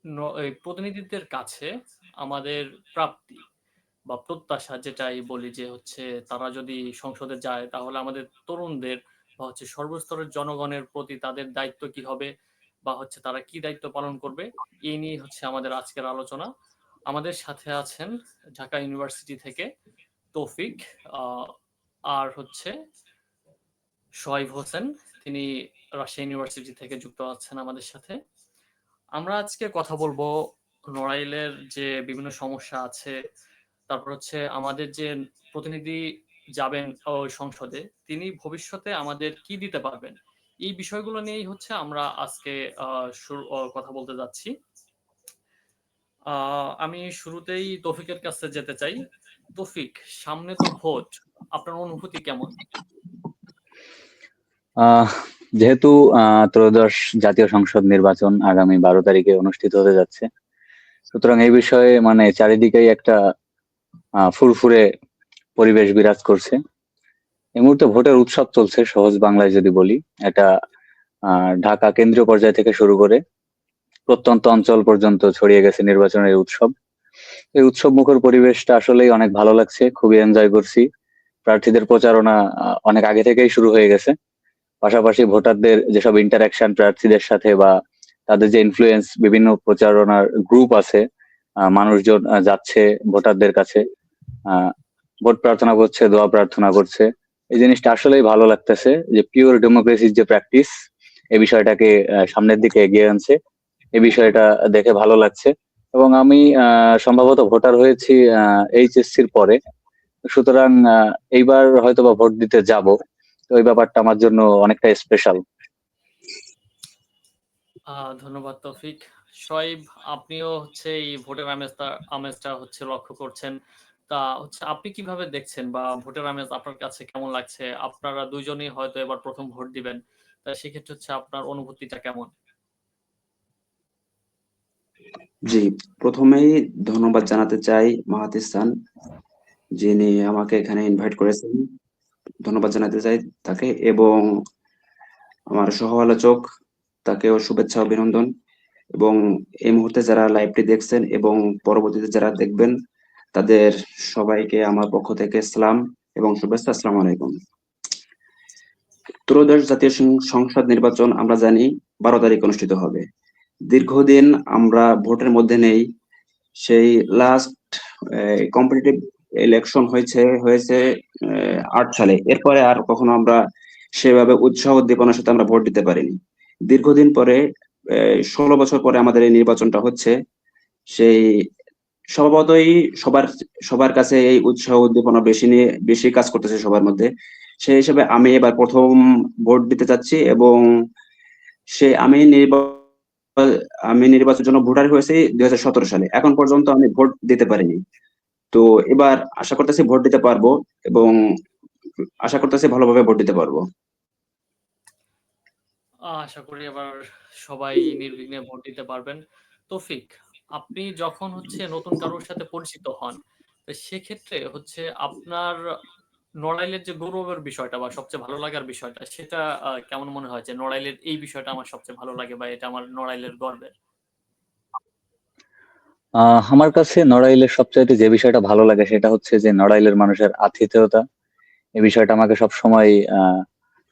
এই প্রতিনিধিদের কাছে আমাদের প্রাপ্তি বা প্রত্যাশা যেটাই বলি যে হচ্ছে তারা যদি সংসদে যায় তাহলে আমাদের তরুণদের বা হচ্ছে সর্বস্তরের জনগণের প্রতি তাদের দায়িত্ব কি হবে বা হচ্ছে তারা কি দায়িত্ব পালন করবে এই নিয়ে হচ্ছে আমাদের আজকের আলোচনা। আমাদের সাথে আছেন ঢাকা ইউনিভার্সিটি থেকে তৌফিক, আহ, আর হচ্ছে সোহাইব হোসেন, তিনি রাজশাহী ইউনিভার্সিটি থেকে যুক্ত আছেন আমাদের সাথে। আমরা আজকে কথা বলবো নড়াইলের যে বিভিন্ন সমস্যা আছে, তারপর হচ্ছে আমাদের যে প্রতিনিধি যাবেন ওই সংসদে তিনি ভবিষ্যতে আমাদের কি দিতে পারবেন, এই বিষয়গুলো নিয়েই হচ্ছে আমরা আজকে কথা বলতে যাচ্ছি। আমি শুরুতেই তৌফিকের কাছে যেতে চাই। তৌফিক, সামনে তো ভোট, আপনার অনুভূতি কেমন? আহ যেহেতু ত্রয়োদশ জাতীয় সংসদ নির্বাচন আগামী 12 তারিখে অনুষ্ঠিত হতে যাচ্ছে, সুতরাং এই বিষয়ে মানে চারিদিকেই একটা ফুরফুরে পরিবেশ বিরাজ করছে। এই মুহূর্তে ভোটের উৎসব চলছে, সহজ বাংলায় যদি বলি। এটা ঢাকা কেন্দ্রীয় পর্যায় থেকে শুরু করে প্রত্যন্ত অঞ্চল পর্যন্ত ছড়িয়ে গেছে নির্বাচনের এই উৎসব। এই উৎসব মুখর পরিবেশটা আসলেই অনেক ভালো লাগছে, খুবই এনজয় করছি। প্রার্থীদের প্রচারণা অনেক আগে থেকেই শুরু হয়ে গেছে। পাশাপাশি ভোটারদের যেসব ইন্টারাকশন প্রার্থীদের সাথে বা তাদের যে ইনফ্লুয়েন্স, বিভিন্ন প্রচারণার গ্রুপ আছে, মানুষজন যাচ্ছে ভোটারদের কাছে, আহ ভোট প্রার্থনা করছে, দোয়া প্রার্থনা করছে। এই জিনিসটা আসলেই ভালো লাগতেছে যে পিওর ডেমোক্রেসির যে প্র্যাকটিস, এই বিষয়টাকে সামনের দিকে এগিয়ে আনছে। এই বিষয়টা দেখে ভালো লাগছে। এবং আমি সম্ভবত ভোটার হয়েছি এইচএসসির পরে, সুতরাং এইবার হয়তোবা ভোট দিতে যাব। তো এই ব্যাপারটা আমার জন্য অনেকটা স্পেশাল। ধন্যবাদ তৌফিক। শোয়েব, আপনিও হচ্ছে এই ভোটের আমেজটা আমেজটা হচ্ছে লক্ষ্য করছেন। তা হচ্ছে আপনি কিভাবে দেখছেন বা ভোটের আমেজ আপনার কাছে কেমন লাগছে? আপনারা দুইজনেই হয়তো এবার প্রথম ভোট দিবেন। তা সেক্ষেত্রে হচ্ছে আপনার অনুভূতিটা কেমন? জি, প্রথমেই ধন্যবাদ জানাতে চাই মাহাত ইহসান, যিনি আমাকে এখানে ইনভাইট করেছেন। ধন্যবাদ জানাতে চাই তাকে, এবং আমার সহ আলোচক, তাকেও শুভেচ্ছা অভিনন্দন। এবং এই মুহূর্তে যারা লাইভটি দেখছেন এবং পরবর্তীতে যারা দেখবেন, তাদের সবাইকে আমার পক্ষ থেকে সালাম এবং শুভেচ্ছা। আসসালামু আলাইকুম। ত্রয়োদশ জাতীয় সংসদ নির্বাচন আমরা জানি 12 তারিখ অনুষ্ঠিত হবে। দীর্ঘদিন আমরা ভোটের মধ্যে নেই। সেই লাস্ট কম্পিটিটিভ ইলেকশন হয়েছে 8 সালে। এরপরে আর কখনো আমরা সেভাবে উৎসাহ উদ্দীপনার সাথে আমরা ভোট দিতে পারিনি। দীর্ঘদিন পরে 16 বছর পরে আমাদের এই নির্বাচনটা হচ্ছে। সেই স্বভাবতই সবার সবার কাছে এই উৎসাহ উদ্দীপনা বেশি কাজ করতেছে সবার মধ্যে। সেই হিসেবে আমি এবার প্রথম ভোট দিতে চাচ্ছি, এবং সে আমি নির্বাচনের জন্য ভোটার হয়েছি 2017 সালে। এখন পর্যন্ত আমি ভোট দিতে পারিনি। তো এবার আশা করতেছি ভোট দিতে পারবো, এবং আশা করতেছি ভালোভাবে ভোট দিতে পারবো। আশা করি এবার সবাই নির্বিঘ্নে ভোট দিতে পারবেন। তৌফিক, আপনি যখন হচ্ছে নতুন কারোর সাথে পরিচিত হন, তো সেক্ষেত্রে হচ্ছে আপনার নড়াইলের যে গৌরবের বিষয়টা বা সবচেয়ে ভালো লাগার বিষয়টা সেটা কেমন মনে হয় যে নড়াইলের এই বিষয়টা আমার সবচেয়ে ভালো লাগে বা এটা আমার নড়াইলের গর্বের? আমার কাছে নড়াইলের সবচাইতে যে বিষয়টা ভালো লাগে সেটা হচ্ছে যে নড়াইলের মানুষের আতিথেয়তা। এই বিষয়টা আমাকে সব সময়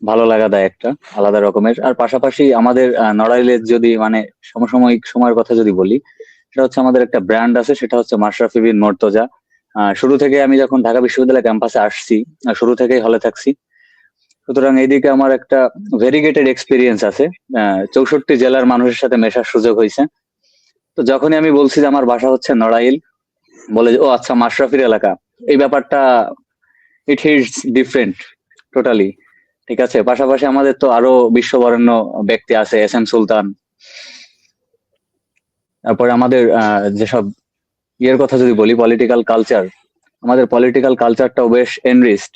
ভালো লাগা দেয়, একটা আলাদা রকমের। আর পাশাপাশি আমাদের নড়াইলের যদি মানে সমসাময়িক সময়ের কথা যদি বলি, সেটা হচ্ছে আমাদের একটা ব্র্যান্ড আছে, সেটা হচ্ছে মাশরাফি বিন মর্তজা। শুরু থেকে আমি যখন ঢাকা বিশ্ববিদ্যালয় ক্যাম্পাসে আসছি, শুরু থেকেই হলে থাকছি, সুতরাং এইদিকে আমার একটা ভেরিগেটেড এক্সপিরিয়েন্স আছে। 64 জেলার মানুষের সাথে মেশার সুযোগ হয়েছে। তো যখনই আমি বলছি যে আমার বাসা হচ্ছে নড়াইল, বলে যে ও আচ্ছা, মাশরাফির এলাকা। এই ব্যাপারটা ইট হিটস ডিফারেন্ট টোটালি। ঠিক আছে, পাশাপাশি আমাদের তো আরো বিশ্ববরেণ্য ব্যক্তি আছে, এস এম সুলতান। তারপরে আমাদের যেসব ইয়ের কথা যদি বলি, পলিটিক্যাল কালচার, আমাদের পলিটিক্যাল কালচারটাও বেশ এনরিচড।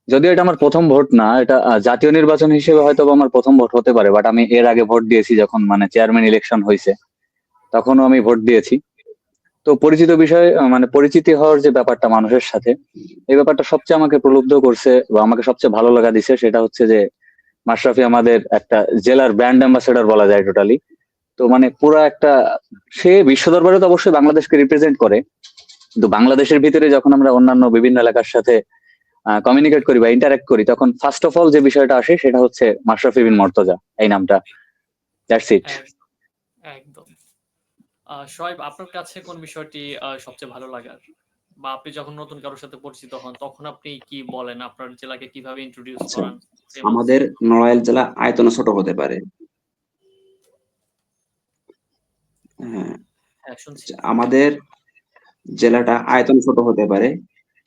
যদিও এটা আমার প্রথম ভোট না, এটা জাতীয় নির্বাচন হিসেবে হয়তো বা আমার প্রথম ভোট হতে পারে, বাট আমি এর আগে ভোট দিয়েছি যখন মানে চেয়ারম্যান ইলেকশন হয়েছে, তখনও আমি ভোট দিয়েছি। তো পরিচিত বিষয়, মানে পরিচিতি হওয়ার যে ব্যাপারটা মানুষের সাথে, এই ব্যাপারটা সবচেয়ে আমাকে প্রলুব্ধ করছে বা আমাকে সবচেয়ে ভালো লাগা দিছে, সেটা হচ্ছে যে মাশরাফি আমাদের একটা জেলার ব্র্যান্ড অ্যাম্বাসেডর বলা যায় টোটালি। তো তো মানে পুরো একটা, সে বিশ্ব দরবারে তো অবশ্যই বাংলাদেশকে রিপ্রেজেন্ট করে, কিন্তু বাংলাদেশের ভিতরে যখন আমরা অন্যান্য বিভিন্ন এলাকার সাথে কমিউনিকেট করি বা ইন্টারঅ্যাক্ট করি, তখন ফার্স্ট অফ অল যে বিষয়টা আসে সেটা হচ্ছে মাশরাফি বিন মর্তজা, এই নামটা, দ্যাটস ইট। একদম একদম। শোয়েব, আপনার কাছে কোন বিষয়টি সবচেয়ে ভালো লাগার, বা আপনি যখন নতুন কারোর সাথে পরিচিত হন তখন আপনি কি বলেন, আপনার জেলাকে কিভাবে ইন্ট্রোডিউস আচ্ছা, করান? আমাদের নড়াইল জেলা আয়তনে ছোট হতে পারে। হ্যাঁ, হ্যাঁ, শুনছি। আমাদের জেলাটা আয়তনে ছোট হতে পারে,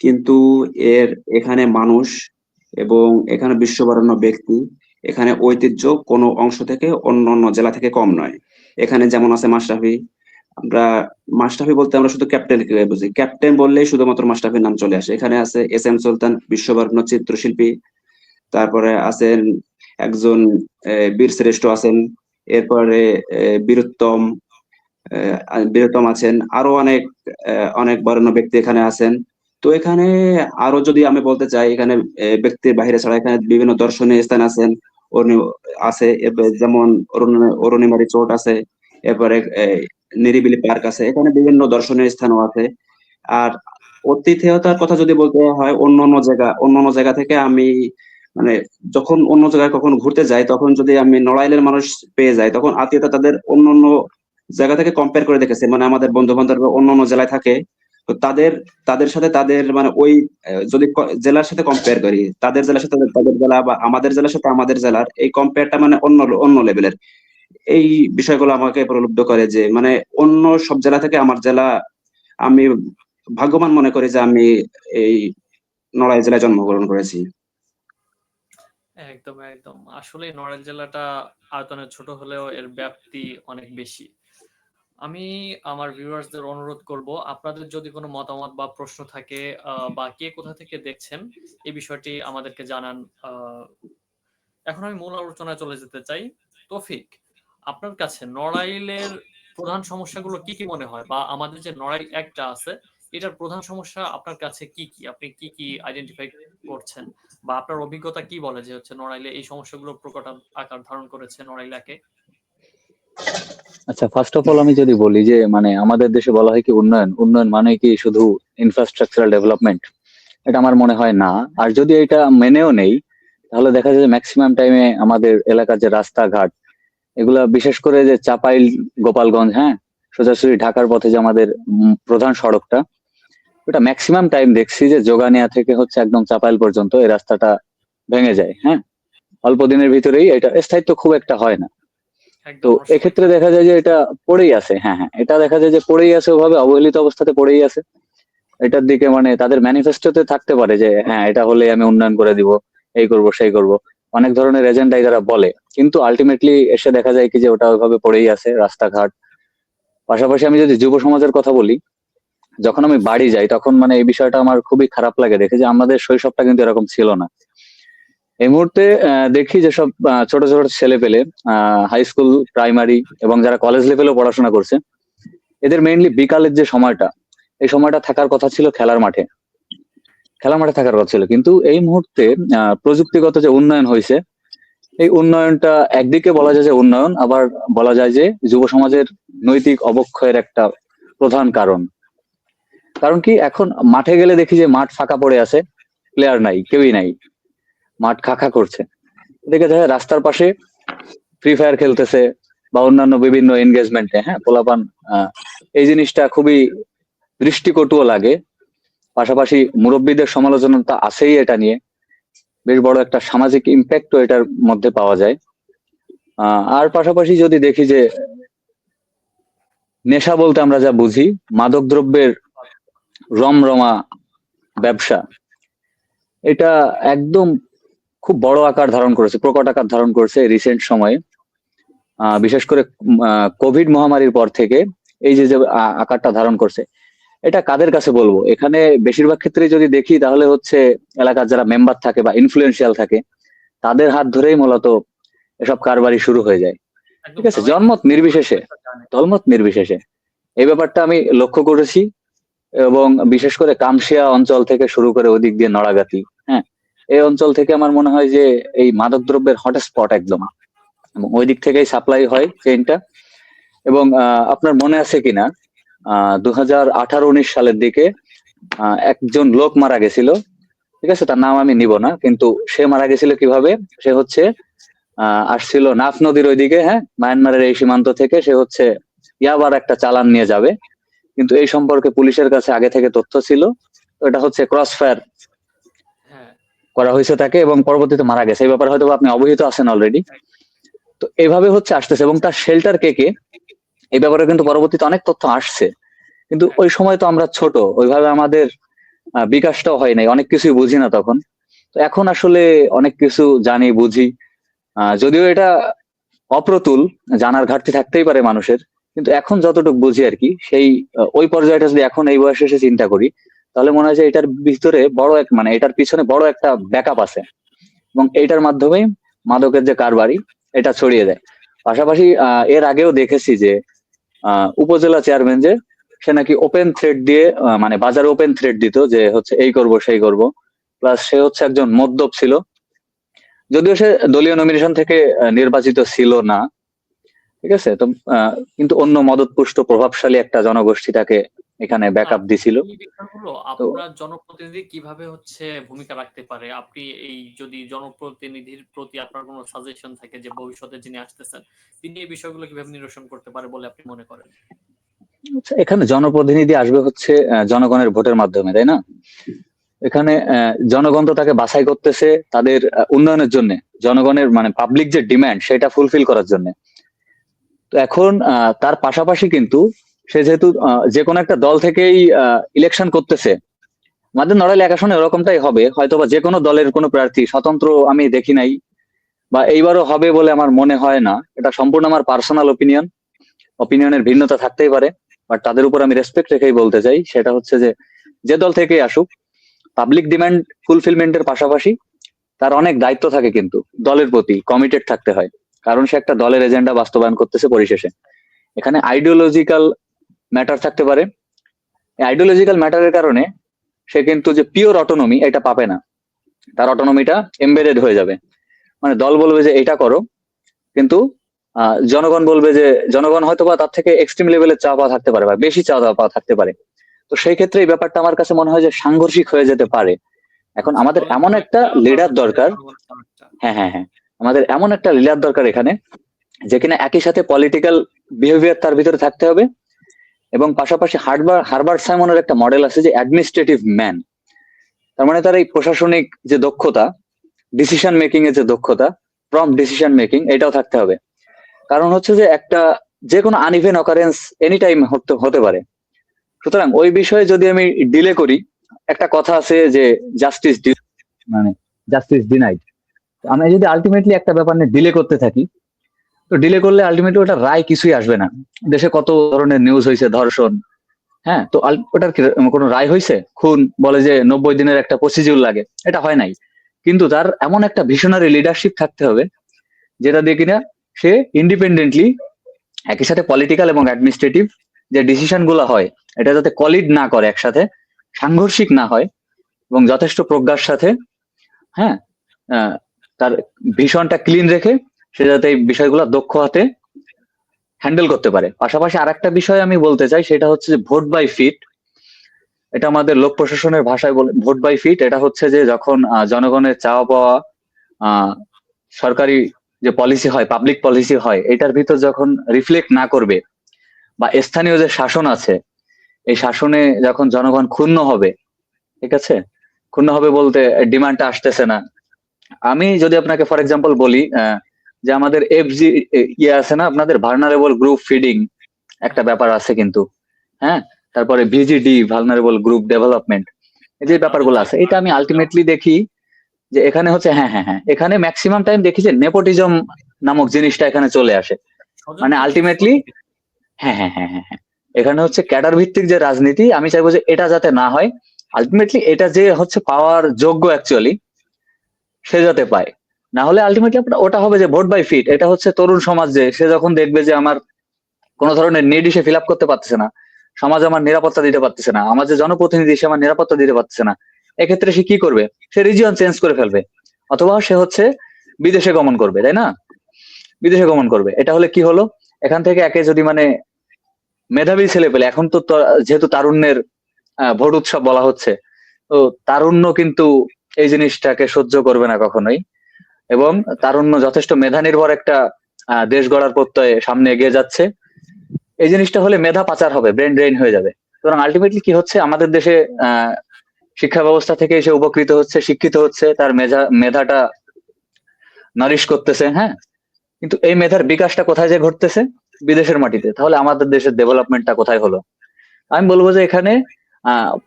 কিন্তু এখানে মানুষ এবং এখানে বিশ্ববরেণ্য ব্যক্তি, এখানে ঐতিহ্য কোনো অংশ থেকে অন্য অন্য জেলা থেকে কম নয়। এখানে যেমন আছে মাশরাফি, আমরা মাশরাফি বলতে আমরা শুধু ক্যাপ্টেনকে বুঝি, ক্যাপ্টেন বললেই শুধুমাত্র মাশরাফির নাম চলে আসে। এখানে আছে SM সুলতান, বিশ্ববরেণ্য চিত্রশিল্পী, তারপরে আছেন একজন বীরশ্রেষ্ঠ আছেন, এরপরে বীরুত্তম, বীরুত্তম আছেন, আরো অনেক অনেক বরেণ্য ব্যক্তি এখানে আছেন। তো এখানে আরো যদি আমি বলতে চাই, এখানে ব্যক্তির বাইরে ছাড়া এখানে বিভিন্ন দর্শনীয় স্থান আছেন, আছে যেমন অরুণিমারি চোট আছে, এরপরে নিরিবিলি পার্ক আছে, এখানে বিভিন্ন দর্শনীয় স্থানও আছে। আর আতিথেয়তার কথা যদি বলতে হয়, অন্য অন্য জায়গা থেকে আমি মানে যখন অন্য জায়গায় কখন ঘুরতে যাই, তখন যদি আমি নড়াইলের মানুষ পেয়ে যাই, তখন আত্মীয়তা তাদের অন্য অন্য জায়গা থেকে কম্পেয়ার করে দেখেছে, মানে আমাদের বন্ধু বান্ধব অন্য অন্য জেলায় থাকে, তো তাদের তাদের সাথে তাদের মানে ওই যদি জেলার সাথে কম্পেয়ার করি, তাদের জেলার সাথে তাদের জেলা বা আমাদের জেলার সাথে আমাদের জেলার এই কম্পেয়ারটা মানে অন্য অন্য লেভেলের। এই বিষয়গুলো আমাকে প্রলুব্ধ করে যে মানে অন্য সব জেলা থেকে আমার জেলা, আমি ভাগ্যবান মনে করি যে আমি এই নড়াইল জেলায় জন্মগ্রহণ করেছি। একদম একদম। আসলে নড়াইল জেলাটা আয়তনে ছোট হলেও এর ব্যাপ্তি অনেক বেশি। আমি আমার ভিউয়ার্সদের অনুরোধ করব, আপনাদের যদি কোনো মতামত বা প্রশ্ন থাকে, বা কে কোথা থেকে দেখছেন, এই বিষয়টি আমাদেরকে জানান। এখন আমি মূল আলোচনায় চলে যেতে চাই। তৌফিক, আপনার কাছে নড়াইলের প্রধান সমস্যাগুলো কি কি মনে হয়, বা আমাদের যে নড়াইল একটা আছে এটার প্রধান সমস্যা আপনার কাছে কি কি, আপনি কি কি আইডেন্টিফাই করছেন, বা আপনার অভিজ্ঞতা কি বলে যে হচ্ছে নড়াইলে এই সমস্যাগুলো প্রকট আকার ধারণ করেছে নড়াইলাকে? আচ্ছা, ফার্স্ট অফ অল আমি যদি বলি যে মানে আমাদের দেশে বলা হয় কি উন্নয়ন, উন্নয়ন মানে কি শুধু ইনফ্রাস্ট্রাকচারাল ডেভেলপমেন্ট, এটা আমার মনে হয় না। আর যদি এটা মেনেও নেই, তাহলে দেখা যায় যে ম্যাক্সিমাম টাইমে আমাদের এলাকার যে রাস্তাঘাট, এগুলা বিশেষ করে যে চাপাইল গোপালগঞ্জ, হ্যাঁ, সোজাসুজি ঢাকার পথে যে আমাদের প্রধান সড়কটা, ওটা ম্যাক্সিমাম টাইম দেখছি যে যোগানিয়া থেকে হচ্ছে একদম চাপাইল পর্যন্ত এই রাস্তাটা ভেঙে যায়, হ্যাঁ, অল্প দিনের ভিতরেই। এটা স্থায়িত্ব খুব একটা হয় না। তো একদম নষ্ট হয়ে এক্ষেত্রে যায়। দেখা যায় যে এটা পড়েই আছে, হ্যাঁ হ্যাঁ, এটা দেখা যায় যে পড়েই আছে, ওভাবে অবহেলিত অবস্থাতে পড়েই আছে। এটার দিকে মানে তাদের ম্যানিফেস্টোতে থাকতে পারে যে হ্যাঁ এটা হলে আমি উন্নয়ন করে দিব, এই করব সেই করব, অনেক ধরনের এজেন্ডাই তারা বলে, কিন্তু আলটিমেটলি এসে দেখা যায় কি যে ওটা ওইভাবে পড়েই আছে রাস্তাঘাট। পাশাপাশি আমি যদি যুব সমাজের কথা বলি, যখন আমি বাড়ি যাই তখন মানে এই বিষয়টা আমার খুবই খারাপ লাগে দেখে, যে আমাদের শৈশবটা কিন্তু এরকম ছিল না। এই মুহূর্তে দেখি যেসব ছোট ছোট ছেলে পেলে হাই স্কুল, প্রাইমারি এবং যারা কলেজ লেভেলেও পড়াশোনা করছে, এদের মেইনলি বিকালের যে সময়টা, এই সময়টা থাকার কথা ছিল খেলার মাঠে, খেলার মাঠে থাকার কথা ছিল। কিন্তু এই মুহূর্তে প্রযুক্তিগত যে উন্নয়ন হয়েছে, এই উন্নয়নটা একদিকে বলা যায় যে উন্নয়ন, আবার বলা যায় যে যুব সমাজের নৈতিক অবক্ষয়ের একটা প্রধান কারণ। কারণ কি, এখন মাঠে গেলে দেখি যে মাঠ ফাঁকা পড়ে আছে, প্লেয়ার নাই, কেউই নাই, মাঠ খাখা করছে। এদিকে দেখা যায় রাস্তার পাশে ফ্রি ফায়ার খেলতেছে বা অন্যান্য বিভিন্ন এনগেজমেন্টে, হ্যাঁ, পোলাপান। এই জিনিসটা খুবই দৃষ্টিকটুও লাগে। পাশাপাশি মুরব্বীদের সমালোচনা তো আছেই এটা নিয়ে, বেশ বড় একটা সামাজিক ইম্প্যাক্টও এটার মধ্যে পাওয়া যায়। আর পাশাপাশি যদি দেখি যে নেশা বলতে আমরা যা বুঝি, মাদক দ্রব্যের রমরমা ব্যবসা, এটা একদম খুব বড় আকার ধারণ করেছে, প্রকট আকার ধারণ করেছে রিসেন্ট সময়ে। বিশেষ করে কোভিড মহামারীর পর থেকে এই যে যে আকারটা ধারণ করছে, এটা কাদের কাছে বলবো, এখানে বেশিরভাগ ক্ষেত্রে যদি দেখি তাহলে হচ্ছে এলাকার যারা মেম্বার থাকে বা ইনফ্লুয়েন্সিয়াল থাকে, তাদের হাত ধরেই মূলত এসব কারবারি শুরু হয়ে যায়। একদম, ঠিক আছে, তারাই জন্মত কিন্তু নির্বিশেষে, জানে। দলমত নির্বিশেষে এই ব্যাপারটা আমি লক্ষ্য করেছি। এবং বিশেষ করে কামশিয়া অঞ্চল থেকে শুরু করে ওদিক দিয়ে নড়াগাতি, হ্যাঁ, এই অঞ্চল থেকে আমার মনে হয় যে এই মাদক দ্রব্যের হটস্পট একদম, এবং ওই দিক থেকেই সাপ্লাই হয় চেইনটা। এবং আপনার মনে আছে কিনা 2018-19 সালের দিকে একজন লোক মারা গেছিল, ঠিক আছে, তার নাম আমি নিব না, কিন্তু সে মারা গেছিল কিভাবে? সে হচ্ছে আসছিল নাফ নদীর ওইদিকে, হ্যাঁ, মায়ানমারের এই সীমান্ত থেকে সে হচ্ছে ইয়াবার একটা চালান নিয়ে যাবে, কিন্তু এই সম্পর্কে পুলিশের কাছে আগে থেকে তথ্য ছিল, তো এটা হচ্ছে ক্রস ফায়ার হ্যাঁ করা হয়েছে তাকে এবং পরবর্তীতে মারা গেছে। এই ব্যাপারে হয়তো আপনি অবহিত আছেন অলরেডি। তো এইভাবে হচ্ছে আসতেছে এবং তার শেল্টার কে কে, এই ব্যাপারে কিন্তু পরবর্তীতে অনেক তথ্য আসছে, কিন্তু ওই সময় তো আমরা ছোট, ওইভাবে আমাদের বিকাশটাও হয় নাই, অনেক কিছুই বুঝি না তখন। তো এখন আসলে অনেক কিছু জানি, বুঝি, যদিও এটা অপ্রতুল, জানার ঘাটতি থাকতেই পারে মানুষের, কিন্তু এখন যতটুকু বুঝি আর কি, সেই ওই পর্যায়টা যদি এখন এই বয়সে এসে চিন্তা করি, তাহলে মনে হয় যে এটার ভিতরে বড় এক, মানে এটার পিছনে বড় একটা ব্যাকআপ আছে এবং এইটার মাধ্যমেই মাদকের যে কারবারি এটা ছড়িয়ে দেয়। পাশাপাশি এর আগেও দেখেছি যে উপজেলা চেয়ারম্যান যে সে নাকি ওপেন থ্রেড দিয়ে, মানে বাজারে ওপেন থ্রেড দিত যে হচ্ছে এই করব সেই করব, প্লাস সে হচ্ছে একজন মদ্যপ ছিল, যদিও সে দলীয় নমিনেশন থেকে নির্বাচিত ছিল না, ঠিক আছে, তো কিন্তু অন্য মদতপুষ্ট প্রভাবশালী একটা জনগোষ্ঠী তাকে এখানে ব্যাকআপ দিছিল। এই বিষয়গুলো তো আপনার জনপ্রতিনিধি কিভাবে হচ্ছে ভূমিকা রাখতে পারে? আপনি এই যদি জনপ্রতিনিধির প্রতি আপনার কোনো সাজেশন থাকে যে ভবিষ্যতে যিনি আসতেছেন তিনি এই বিষয়গুলো কিভাবে নিরসন করতে পারে বলে আপনি মনে করেন? আচ্ছা, এখানে জনপ্রতিনিধি আসবে হচ্ছে জনগণের ভোটের মাধ্যমে, তাই না? এখানে জনগণ তো তাকে বাছাই করতেছে তাদের উন্নয়নের জন্য, জনগণের মানে পাবলিক যে ডিমান্ড সেটা ফুলফিল করার জন্য। তো এখন তার পাশাপাশি কিন্তু সে যেহেতু যে কোনো একটা দল থেকেই ইলেকশন করতেছে, আমাদের নড়াইল এক আসনে এরকমটাই হবে হয়তো, বা যে কোনো দলের কোনো প্রার্থী স্বতন্ত্র আমি দেখি নাই, বা এইবারও হবে বলে আমার মনে হয় না, এটা সম্পূর্ণ আমার পার্সোনাল অপিনিয়নের ভিন্নতা থাকতেই পারে, বাট তাদের উপর আমি রেসপেক্ট রেখেই বলতে চাই, সেটা হচ্ছে যে যে দল থেকেই আসুক, পাবলিক ডিমান্ড ফুলফিলমেন্টের পাশাপাশি তার অনেক দায়িত্ব থাকে, কিন্তু দলের প্রতি কমিটেড থাকতে হয়, কারণ সে একটা দলের এজেন্ডা বাস্তবায়ন করতেছে পরিশেষে। এখানে আইডিওলজিক্যাল ম্যাটার থাকতে পারে, আইডিওলজিক্যাল ম্যাটারের কারণে সে কিন্তু যে পিওর অটোনমি এটা পাবে না, তার অটোনমিটা এমবেডেড হয়ে যাবে, মানে দল বলবে যে এটা করো, কিন্তু জনগণ বলবে যে, জনগণ হয়তো বা তার থেকে এক্সট্রিম লেভেলের চাওয়া পাওয়া থাকতে পারে বা বেশি চাওয়া পাওয়া থাকতে পারে। তো সেই ক্ষেত্রে এই ব্যাপারটা আমার কাছে মনে হয় যে সাংঘর্ষিক হয়ে যেতে পারে। এখন আমাদের দলের এমন একটা চাওয়াটা আর লিডার হচ্ছে দরকার, জনগণের চাওয়াটা। হ্যাঁ হ্যাঁ হ্যাঁ, আমাদের এমন একটা লিডার দরকার এখানে, যে কিনা একই সাথে পলিটিক্যাল বিহেভিয়ার তার ভিতরে থাকতে হবে, এবং পাশাপাশি হারবার্ট সাইমনের একটা মডেল আছে যে অ্যাডমিনিস্ট্রেটিভ ম্যান, তার মানে তার এই প্রশাসনিক যে দক্ষতা, ডিসিশন মেকিং এর যে দক্ষতা, প্রম্পট ডিসিশন মেকিং, এটাও থাকতে হবে। কারণ হচ্ছে যে একটা যে কোনো আনইভেন অকারেন্স এনি টাইম হতে পারে, সুতরাং ওই বিষয়ে যদি আমি ডিলে করি, একটা কথা আছে যে জাস্টিস মানে জাস্টিস ডিনাইড, আমি যদি আলটিমেটলি একটা ব্যাপার নিয়ে ডিলে করতে থাকি, তো ডিলে করলে আলটিমেটলি ওটা রায় কিছুই আসবে না। দেশে কত ধরনের নিউজ হয়েছে, ধর্ষণ, হ্যাঁ, তো ওটার কি কোনো রায় হয়েছে? খুন বলে যে 90 দিনের একটা প্রসিডিউর লাগে, এটা হয় নাই, কিন্তু তার এমন একটা ভিশনারি লিডারশিপ থাকতে হবে যেটা দিয়ে কিনা সে ইন্ডিপেন্ডেন্টলি একই সাথে পলিটিক্যাল এবং অ্যাডমিনিস্ট্রেটিভ যে ডিসিশন গুলো হয় এটা যাতে কলিড না করে, একসাথে সাংঘর্ষিক না হয়, এবং যথেষ্ট প্রজ্ঞার সাথে, হ্যাঁ, তার ভীষণটা ক্লিন রেখে সে যাতে এই বিষয়গুলো দক্ষ হাতে হ্যান্ডেল করতে পারে। পাশাপাশি আরেকটা বিষয় আমি বলতে চাই, সেটা হচ্ছে যে ভোট বাই ফিট, এটা আমাদের লোক প্রশাসনের ভাষায় বলে ভোট বাই ফিট। এটা হচ্ছে যে যখন জনগণের চাওয়া পাওয়া সরকারি যে পলিসি হয়, পাবলিক পলিসি হয়, এটার ভিতর যখন রিফ্লেক্ট না করবে, বা স্থানীয় যে শাসন আছে এই শাসনে যখন জনগণ ক্ষুণ্ণ হবে, ঠিক আছে, ক্ষুণ্ণ হবে বলতে ডিমান্ডটা আসতেছে না। আমি যদি আপনাকে ফর এক্সাম্পল বলি, যে আমাদের এফজি ইয়ে আছে না, আপনাদের ভালনারেবল গ্রুপ ফিডিং একটা ব্যাপার আছে কিন্তু, হ্যাঁ, তারপরে ভিজিডি ভালনারেবল গ্রুপ ডেভেলপমেন্ট, এই যে তাদের ব্যাপারগুলো যে আছে, এটা আমি আলটিমেটলি দেখি যে এখানে হচ্ছে, হ্যাঁ হ্যাঁ হ্যাঁ, এখানে ম্যাক্সিমাম টাইম দেখি যে নেপোটিজম নামক জিনিসটা এখানে চলে আসে, মানে আলটিমেটলি, হ্যাঁ হ্যাঁ হ্যাঁ হ্যাঁ হ্যাঁ, এখানে হচ্ছে ক্যাডার ভিত্তিক যে রাজনীতি, আমি চাইবো যে এটা যাতে না হয়, আলটিমেটলি এটা যে হচ্ছে পাওয়ার যোগ্য অ্যাকচুয়ালি সে যাতে পায়, না হলে আলটিমেটলি ওটা হবে যে ভোট বাই ফিট, এটা হচ্ছে তরুণ সমাজ, যে সে যখন দেখবে যে আমার কোন ধরনের নিড সে ফিল আপ করতে পারতেছে না, সমাজ আমার নিরাপত্তা দিতে পারতেছে না, আমার যে জনপ্রতিনিধি সে আমার নিরাপত্তা দিতে পারতেছে না, এক্ষেত্রে সে কি করবে? সে রিজিয়ন চেঞ্জ করে ফেলবে, অথবা সে হচ্ছে বিদেশে গমন করবে, তাই না? বিদেশে গমন করবে, এটা হলে কি হলো? এখান থেকে একে যদি মানে মেধাবী ছেলে পেলে, এখন তো যেহেতু তারুণ্যের ভোট উৎসব বলা হচ্ছে, তো তারুণ্য কিন্তু এই জিনিসটাকে সহ্য করবে না কখনোই, এবং তারুণ্য যথেষ্ট মেধা নির্ভর একটা দেশ গড়ার প্রত্যয়ে সামনে এগিয়ে যাচ্ছে। এই জিনিসটা হলে মেধা পাচার হবে, ব্রেন ড্রেন হয়ে যাবে। সুতরাং আলটিমেটলি কি হচ্ছে, আমাদের দেশে শিক্ষা ব্যবস্থা থেকে এসে উপকৃত হচ্ছে, শিক্ষিত হচ্ছে, তার মেধাটা নারিশ করতেছে, হ্যাঁ, কিন্তু এই মেধার বিকাশটা কোথায় যে ঘটতেছে, বিদেশের মাটিতে। তাহলে আমাদের দেশের ডেভেলপমেন্টটা কোথায় হলো? আমি বলবো যে এখানে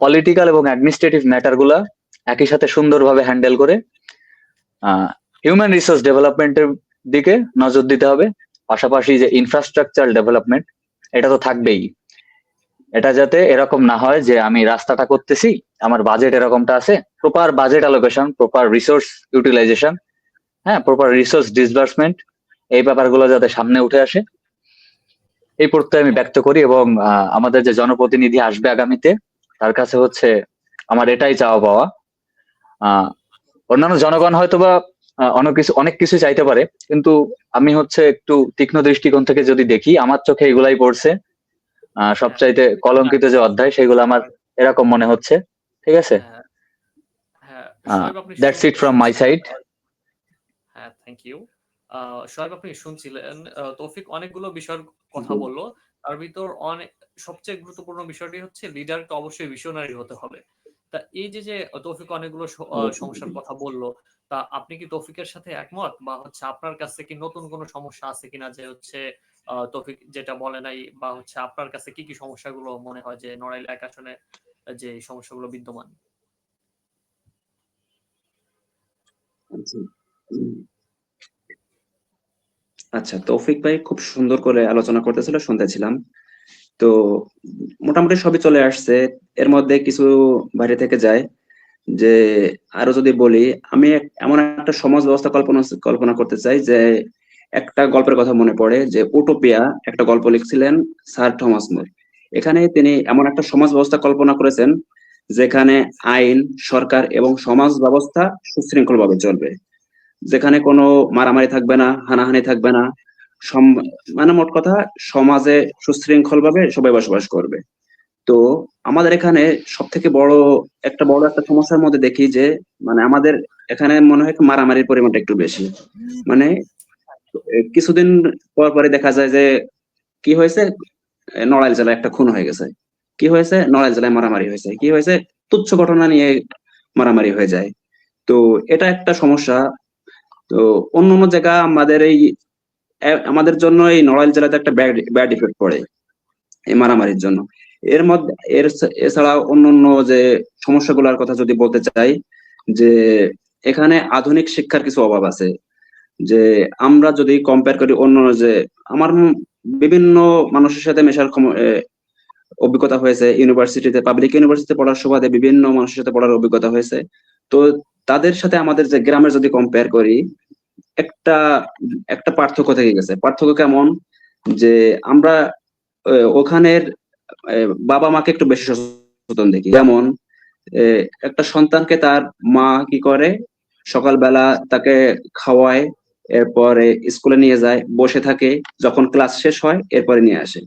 পলিটিক্যাল এবং অ্যাডমিনিস্ট্রেটিভ ম্যাটার গুলা একই সাথে সুন্দরভাবে হ্যান্ডেল করে হিউম্যান রিসোর্স ডেভেলপমেন্টের দিকে নজর দিতে হবে। পাশাপাশি যে ইনফ্রাস্ট্রাকচার ডেভেলপমেন্ট, এটা তো থাকবেই। এটা যাতে এরকম না হয় যে আমি রাস্তাটা করতেছি, আমার বাজেট এরকমটা আছে, proper budget allocation, proper resource utilization, হ্যাঁ, প্রপার রিসোর্স ডিসবার্সমেন্ট, এই ব্যাপারগুলো যাতে সামনে উঠে আসে, এই প্রত্যয় আমি ব্যক্ত করি। এবং আমাদের যে জনপ্রতিনিধি আসবে আগামীতে, তার কাছে হচ্ছে আমার এটাই চাওয়া পাওয়া। অন্যান্য জনগণ হয়তোবা অনেক কিছু চাইতে পারে, কিন্তু আমি হচ্ছে একটু তীক্ষ্ণ দৃষ্টিকোণ থেকে যদি দেখি, আমার চোখে এগুলাই পড়ছে। সবচাইতে কলঙ্কিত যে অধ্যায়, সেগুলো আমার এরকম মনে হচ্ছে। ঠিক আছে, that's it from my side. হ্যাঁ, থ্যাংক ইউ। সোহাগ, আপনি শুনছিলেন, তৌফিক অনেকগুলো বিষয়ের কথা বললো। তার ভিতর সবচেয়ে গুরুত্বপূর্ণ বিষয়টি হচ্ছে লিডারকে অবশ্যই ভিশনারি হতে হবে। তা এই যে তৌফিক অনেকগুলো সমস্যার কথা বললো, তা আপনি কি তৌফিকের সাথে একমত, বা হচ্ছে আপনার কাছে কি নতুন কোনো সমস্যা আছে কিনা, যে হচ্ছে তৌফিক যেটা বলে নাই, বা হচ্ছে আপনার কাছে কি কি সমস্যাগুলো মনে হয় যে নড়াইল 1 আসনে যে সমস্যাগুলো বিদ্যমান? আচ্ছা, তৌফিক ভাই খুব সুন্দর করে আলোচনা করতেছিল, শুনতেছিলাম। তো মোটামুটি সবই চলে আসছে, এর মধ্যে কিছু বাইরে থেকে যায়। যে আরো যদি বলি, আমি এমন একটা সমাজ ব্যবস্থা কল্পনা করতে চাই, যে একটা গল্পের কথা মনে পড়ে, যে উটোপিয়া একটা গল্প লিখছিলেন স্যার থমাস মোর। এখানে তিনি এমন একটা সমাজ ব্যবস্থা কল্পনা করেছেন যেখানে আইন, সরকার এবং সমাজ ব্যবস্থা সুশৃঙ্খল ভাবে চলবে, যেখানে কোনো মারামারি থাকবে না, হানাহানি থাকবে না, মানে মোট কথা সমাজে সুশৃঙ্খল ভাবে সবাই বসবাস করবে। তো আমাদের এখানে সব থেকে বড় একটা সমস্যার মধ্যে দেখি যে, মানে আমাদের এখানে মনে হয় মারামারির পরিমাণটা একটু বেশি। মানে কিছুদিন পর পরে দেখা যায় যে কি হয়েছে, নড়াইল জেলায় একটা খুন হয়ে গেছে, কি হয়েছে, নড়াইল জেলায় মারামারি হয়েছে, কি হয়েছে, তুচ্ছ ঘটনা নিয়ে মারামারি হয়ে যায়। তো এটা একটা সমস্যা। তো অন্য অন্য জায়গা আমাদের জন্য এই নড়াইল জেলাতে একটা ব্যাড ইফেক্ট পড়ে এই মারামারির জন্য। এছাড়া অন্যান্য যে সমস্যাগুলোর কথা যদি বলতে চাই, যে এখানে আধুনিক শিক্ষার কিছু অভাব আছে। যে আমরা যদি কম্পেয়ার করি অন্য, যে আমার বিভিন্ন মানুষের সাথে মেশার অভিজ্ঞতা হয়েছে, ইউনিভার্সিটিতে, পাবলিক ইউনিভার্সিটিতে পড়ার সুবাদে বিভিন্ন মানুষের সাথে পড়ার অভিজ্ঞতা হয়েছে। তো তাদের সাথে আমাদের যে গ্রামের যদি কম্পেয়ার করি, একটা একটা পার্থক্য থেকে গেছে। পার্থক্য কেমন, যে আমরা ওখানের বাবা মাকে একটু বেশি সচেতন দেখি। যেমন একটা সন্তানকে তার মা কি করে, সকালবেলা তাকে খাওয়ায়, এরপরে স্কুলে নিয়ে যায়, বসে থাকে, যখন ক্লাস শেষ হয় এরপরে নিয়ে আসে।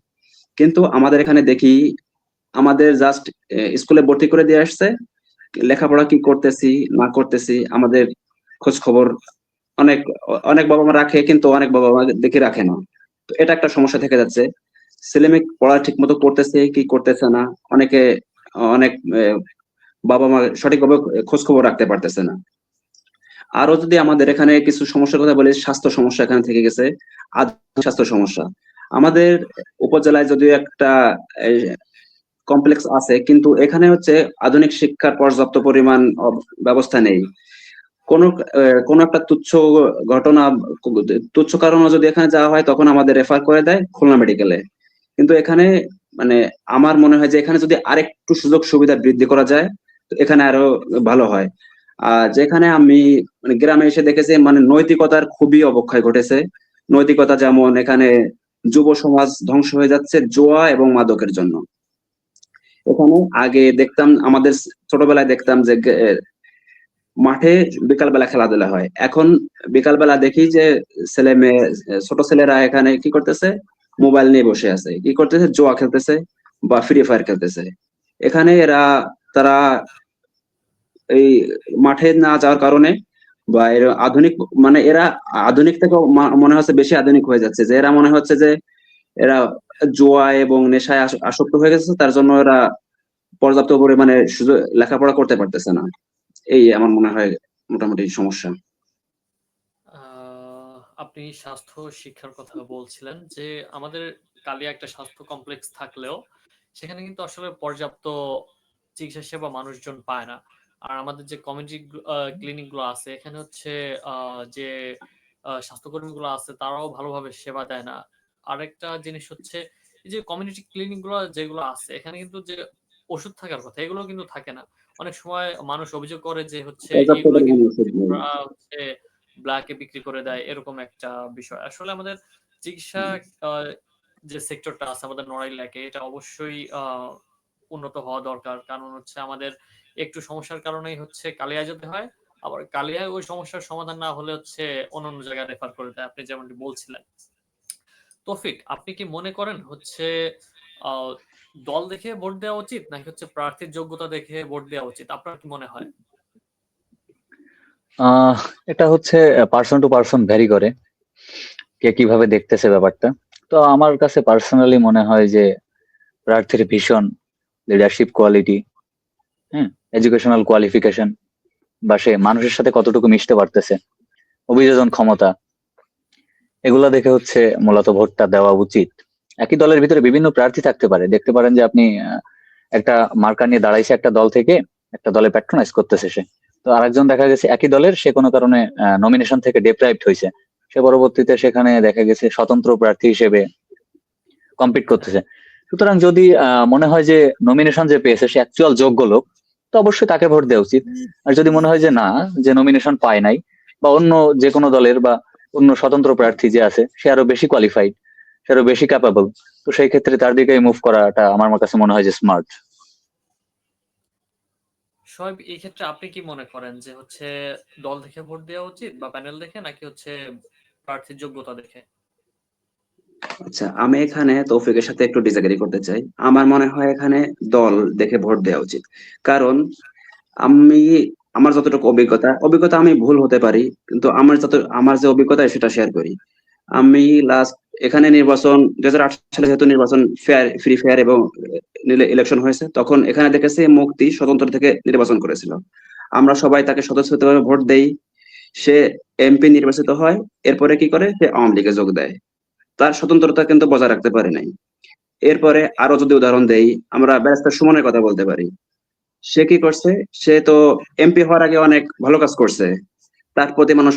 কিন্তু আমাদের এখানে দেখি, আমাদের জাস্ট স্কুলে ভর্তি করে দিয়ে আসছে, লেখাপড়া কি করতেছি না করতেছি আমাদের খোঁজ খবর অনেক অনেক বাবা মা রাখে, কিন্তু অনেক বাবা মা দেখে রাখে না। তো এটা একটা সমস্যা থেকে যাচ্ছে। ছেলে মেয়ে পড়া ঠিক মতো করতেছে কি করতেছে না, অনেক বাবা মা সঠিকভাবে খোঁজ খবর রাখতে পারতেছে না। আরো যদি আমাদের এখানে কিছু সমস্যার কথা বলি, স্বাস্থ্য সমস্যা এখানে থেকে গেছে, আধুনিক স্বাস্থ্য সমস্যা। আমাদের উপজেলায় যদিও একটা কমপ্লেক্স আছে, কিন্তু এখানে হচ্ছে আধুনিক শিক্ষার পর্যাপ্ত পরিমাণ ব্যবস্থা নেই। কোন একটা ঘটনা তুচ্ছ কারণে যদি এখানে যাওয়া হয়, তখন আমাদের রেফার করে দেয় খুলনা মেডিকেলে। কিন্তু এখানে মানে আমার মনে হয় যে এখানে যদি আরেকটু সুযোগ সুবিধা বৃদ্ধি করা যায়, তো এখানে আরো ভালো হয়। যেখানে আমি মানে গ্রামে এসে দেখেছি, মানে নৈতিকতার খুবই অবক্ষয় ঘটেছে। নৈতিকতা যেমন, এখানে যুব সমাজ ধ্বংস হয়ে যাচ্ছে জুয়া এবং মাদকের জন্য। এখানে আগে দেখতাম, আমাদের ছোটবেলায় দেখতাম যে মাঠে বিকালবেলা খেলাধুলা হয়। এখন বিকালবেলা দেখি যে ছেলে মেয়ে, ছোট ছেলেরা এখানে কি করতেছে, মোবাইল নিয়ে বসে আছে, কি করতেছে, জুয়া খেলতেছে বা ফ্রি ফায়ার খেলতেছে। এখানে তারা এই মাঠে না যাওয়ার কারণে বা এরা আধুনিক, মানে এরা আধুনিক থেকে মনে হচ্ছে বেশি আধুনিক হয়ে যাচ্ছে, যে এরা মনে হচ্ছে যে এরা জুয়া এবং নেশায় আসক্ত হয়ে গেছে, তার জন্য এরা পর্যাপ্ত পরিমাণে সুযোগ লেখাপড়া করতে পারতেছে না। এই আমার মনে হয় মোটামুটি সমস্যা। আপনি স্বাস্থ্য শিক্ষার কথা বলছিলেন যে আমাদের কালিয়া একটা স্বাস্থ্য কমপ্লেক্স থাকলেও সেখানে কিন্তু আসলে পর্যাপ্ত চিকিৎসা সেবা মানুষজন পায় না। আর আমাদের যে কমিউনিটি ক্লিনিক গুলো আছে এখানে হচ্ছে যে স্বাস্থ্যকর্মীগুলো আছে তারাও ভালোভাবে সেবা দেয় না। আরেকটা জিনিস হচ্ছে এই যে কমিউনিটি ক্লিনিক গুলো যেগুলো আছে এখানে কিন্তু যে ওষুধ থাকার কথা এগুলো কিন্তু থাকে না। অনেক সময় মানুষ অভিযোগ করে যে হচ্ছে পর্যাপ্ত এগুলো পরিমাণে কিন্তু ওষুধ নেই। হচ্ছে ব্ল্যাকে বিক্রি করে দেয়, এরকম একটা বিষয়। আসলে আমাদের চিকিৎসা আহ, যে সেক্টরটা আছে আমাদের নড়াইল এটা অবশ্যই উন্নত হওয়া দরকার। কারণ হচ্ছে আমাদের একটু সমস্যার কারণেই হচ্ছে কালিয়া যেতে হয়, আবার কালিয়ায় ওই সমস্যার সমাধান না হলে হচ্ছে অন্যান্য জায়গায় রেফার করে দেয়, আপনি যেমনটি বলছিলেন। তৌফিক, আপনি কি মনে করেন হচ্ছে আহ, দল দেখে ভোট দেওয়া উচিত নাকি হচ্ছে প্রার্থীর যোগ্যতা দেখে ভোট দেওয়া উচিত? আপনার কি মনে হয়? আহ এটা হচ্ছে পার্সন টু পার্সন ভ্যারি করে, কে কিভাবে দেখতেছে ব্যাপারটা। তো আমার কাছে পার্সোনালি মনে হয় যে প্রার্থীর ভীষণ লিডারশিপ কোয়ালিটি, হ্যাঁ, এডুকেশনাল কোয়ালিফিকেশন, বা সে মানুষের সাথে কতটুকু মিশতে পারতেছে, অভিযোজন ক্ষমতা, এগুলা দেখে হচ্ছে মূলত ভোটটা দেওয়া উচিত। একই দলের ভিতরে বিভিন্ন প্রার্থী থাকতে পারে, দেখতে পারেন যে আপনি একটা মার্কা নিয়ে দাঁড়াইছে একটা দল থেকে, একটা দলে প্যাট্রোনাইজ করতেছে সে, তো আরেকজন দেখা গেছে একই দলের, সে কোনো কারণে নমিনেশন থেকে ডেপ্রাইভড হয়েছে, সে পরবর্তীতে সেখানে দেখা গেছে স্বতন্ত্র প্রার্থী হিসেবে কম্পিট হ্যাঁ, করতেছে। সুতরাং যদি মনে হয় যে নমিনেশন যে পেয়েছে সে অ্যাকচুয়াল যোগ্য লোক, তো অবশ্যই তাকে ভোট দেওয়া উচিত। আর যদি মনে হয় যে না, যে নমিনেশন পায় নাই, বা অন্য যে কোনো দলের বা অন্য স্বতন্ত্র প্রার্থী যে আছে সে আরো বেশি কোয়ালিফাইড, সে আরো বেশি ক্যাপাবল, তো সেই ক্ষেত্রে তার দিকে মুভ করাটা আমার কাছে মনে হয় যে স্মার্ট। শোয়েব, এই ক্ষেত্রে আপনি কি মনে করেন যে হচ্ছে দল দেখে ভোট দেওয়া উচিত বা প্যানেল দেখে নাকি হচ্ছে প্রার্থীর যোগ্যতা দেখে? আচ্ছা, আমি এখানে তৌফিকের সাথে একটু ডিসএগ্রি করতে চাই। আমার মনে হয় এখানে দল দেখে ভোট দেওয়া উচিত। কারণ আমি, আমার যতটুকু অভিজ্ঞতা আমি ভুল হতে পারি, কিন্তু আমার যে অভিজ্ঞতা সেটা শেয়ার করি। আমি লাস্ট এখানে নির্বাচন 2008 সালে যেহেতু নির্বাচন ফ্রি ফায়ার এবং ইলেকশন হয়েছে, তখন এখানে দেখেছি মুক্তি স্বতন্ত্র থেকে নির্বাচন করেছিল। আমরা সবাই তাকে স্বতঃস্ফূর্তভাবে ভোট দেই, সে এমপি নির্বাচিত হয়। এরপরে কি করে, সে আওয়ামী লীগে যোগ দেয়। তার স্বতন্ত্রতা কিন্তু বজায় রাখতে পারে নাই। এরপরে আরো যদি উদাহরণ দেই, আমরা ব্যারিস্টার সুমনের কথা বলতে পারি। সে কি করছে, সে তো এমপি হওয়ার আগে অনেক ভালো কাজ করছে, তার প্রতি মানুষ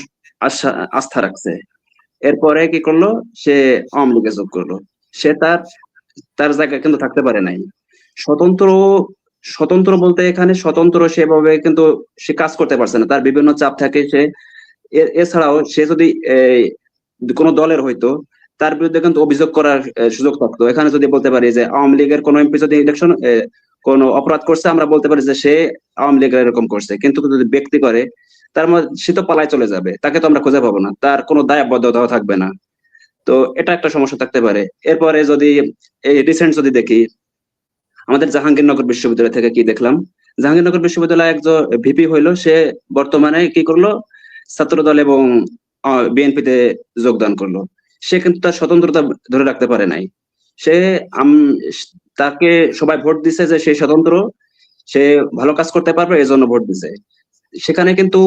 আস্থা রাখছে। এরপরে কি করলো, সে আওয়ামী লীগে যোগ করলো। সে তার তার জায়গায় কিন্তু থাকতে পারে নাই। স্বতন্ত্র স্বতন্ত্র বলতে এখানে স্বতন্ত্র সেভাবে কিন্তু সে কাজ করতে পারছে না, তার বিভিন্ন চাপ থাকে। সে এছাড়াও সে যদি কোনো দলের হয়তো, তার বিরুদ্ধে কিন্তু অভিযোগ করার সুযোগ থাকতো। এখানে যদি বলতে পারি যে আওয়ামী লীগের কোনো এমপি যদি ইলেকশন কোনো অপরাধ করছে, আমরা বলতে পারি যে সে আওয়ামী লীগের এরকম করছে। কিন্তু যদি ব্যক্তি করে, তার মধ্যে সে তো পালায় চলে যাবে, তাকে তো আমরা খুঁজে পাবো না, তার কোনো দায়বদ্ধতাও থাকবে না। তো এটা একটা সমস্যা থাকতে পারে। এরপরে যদি এই রিসেন্ট যদি দেখি, আমাদের জাহাঙ্গীরনগর বিশ্ববিদ্যালয় থেকে কি দেখলাম, জাহাঙ্গীরনগর বিশ্ববিদ্যালয়ে একজন ভিপি হইলো, সে বর্তমানে কি করলো, ছাত্রদল এবং বিএনপিতে যোগদান করলো। সে কিন্তু তার স্বতন্ত্রতা ধরে রাখতে পারে নাই। সে তাকে সবাই ভোট দিছে যে সে স্বতন্ত্র, সে ভালো কাজ করতে পারবে, এই জন্য ভোট দিছে। সেখানে কিন্তু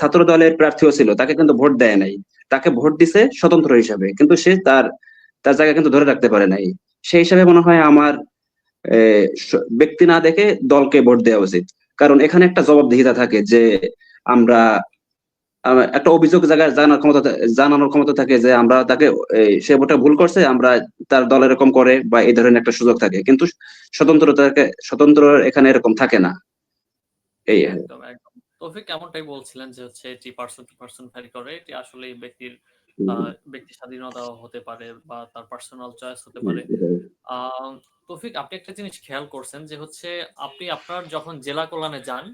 ছাত্র দলের প্রার্থীও ছিল, তাকে কিন্তু ভোট দেয় নাই। তাকে ভোট দিছে স্বতন্ত্র হিসাবে, কিন্তু সে তার তার জায়গা কিন্তু ধরে রাখতে পারে নাই। সেই হিসাবে মনে হয় আমার ব্যক্তি না দেখে দলকে ভোট দেওয়া উচিত। কারণ এখানে একটা জবাবদিহিতা থাকে যে আমরা একটা অভিযোগ জায়গায় জানানোর ক্ষমতা থাকে যে আমরা তাকে সে ভোটটা ভুল করছে, আমরা তার দল এরকম করে বা এই ধরনের একটা সুযোগ থাকে। কিন্তু স্বতন্ত্র এখানে এরকম থাকে না। এই একদম একদম তৌফিক এমনটাই বলছিলেন যে হচ্ছে এটি পার্সন টু পার্সন ভ্যারি করে, এটি আসলে ব্যক্তির ব্যক্তি স্বাধীনতা হতে পারে বা তার পার্সোনাল চয়েস হতে পারে। আহ, তৌফিক, আপনি একটা জিনিস খেয়াল করছেন যে হচ্ছে আপনি আপনার যখন জেলা কল্যাণে যান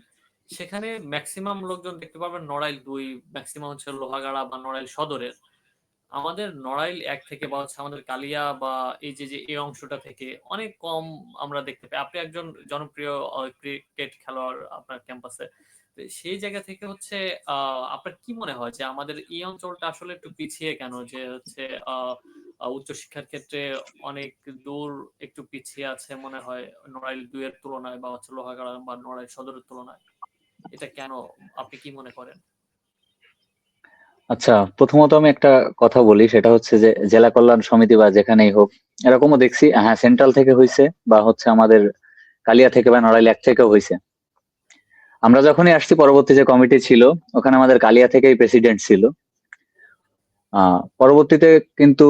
সেখানে ম্যাক্সিমাম লোকজন দেখতে পাবেন নড়াইল 2, ম্যাক্সিমাম হচ্ছে লোহাগাড়া বা নড়াইল সদরের। আমাদের নড়াইল ১ থেকে বা হচ্ছে আমাদের কালিয়া বা এই যে এই অংশটা থেকে অনেক কম আমরা দেখতে পাই। আপনি একজন জনপ্রিয় ক্রিকেট খেলোয়াড় আপনার ক্যাম্পাসে। তো সেই জায়গা থেকে হচ্ছে আপনার কি মনে হয় যে আমাদের এই অঞ্চলটা আসলে একটু পিছিয়ে কেন? যে হচ্ছে আ আ উচ্চশিক্ষার ক্ষেত্রে অনেক দূর একটু পিছিয়ে আছে মনে হয় নড়াইল ২ এর তুলনায় বা হচ্ছে লোহাগাড়া বা নড়াইল সদরের তুলনায়। এটা কেন? আপনি কি মনে করেন? আচ্ছা, প্রথমত আমি একটা কথা বলি, সেটা হচ্ছে যে জেলা কল্যাণ সমিতি বা যেখানেই হোক, এরকমও দেখছি, হ্যাঁ সেন্ট্রাল থেকে হইছে বা হচ্ছে আমাদের কালিয়া থেকে বা নড়াইল ১ থেকেও হইছে। আমরা যখনই আসছি, পরবর্তী যে কমিটি ছিল ওখানে আমাদের কালিয়া থেকেই প্রেসিডেন্ট ছিল। পরবর্তীতে কিন্তু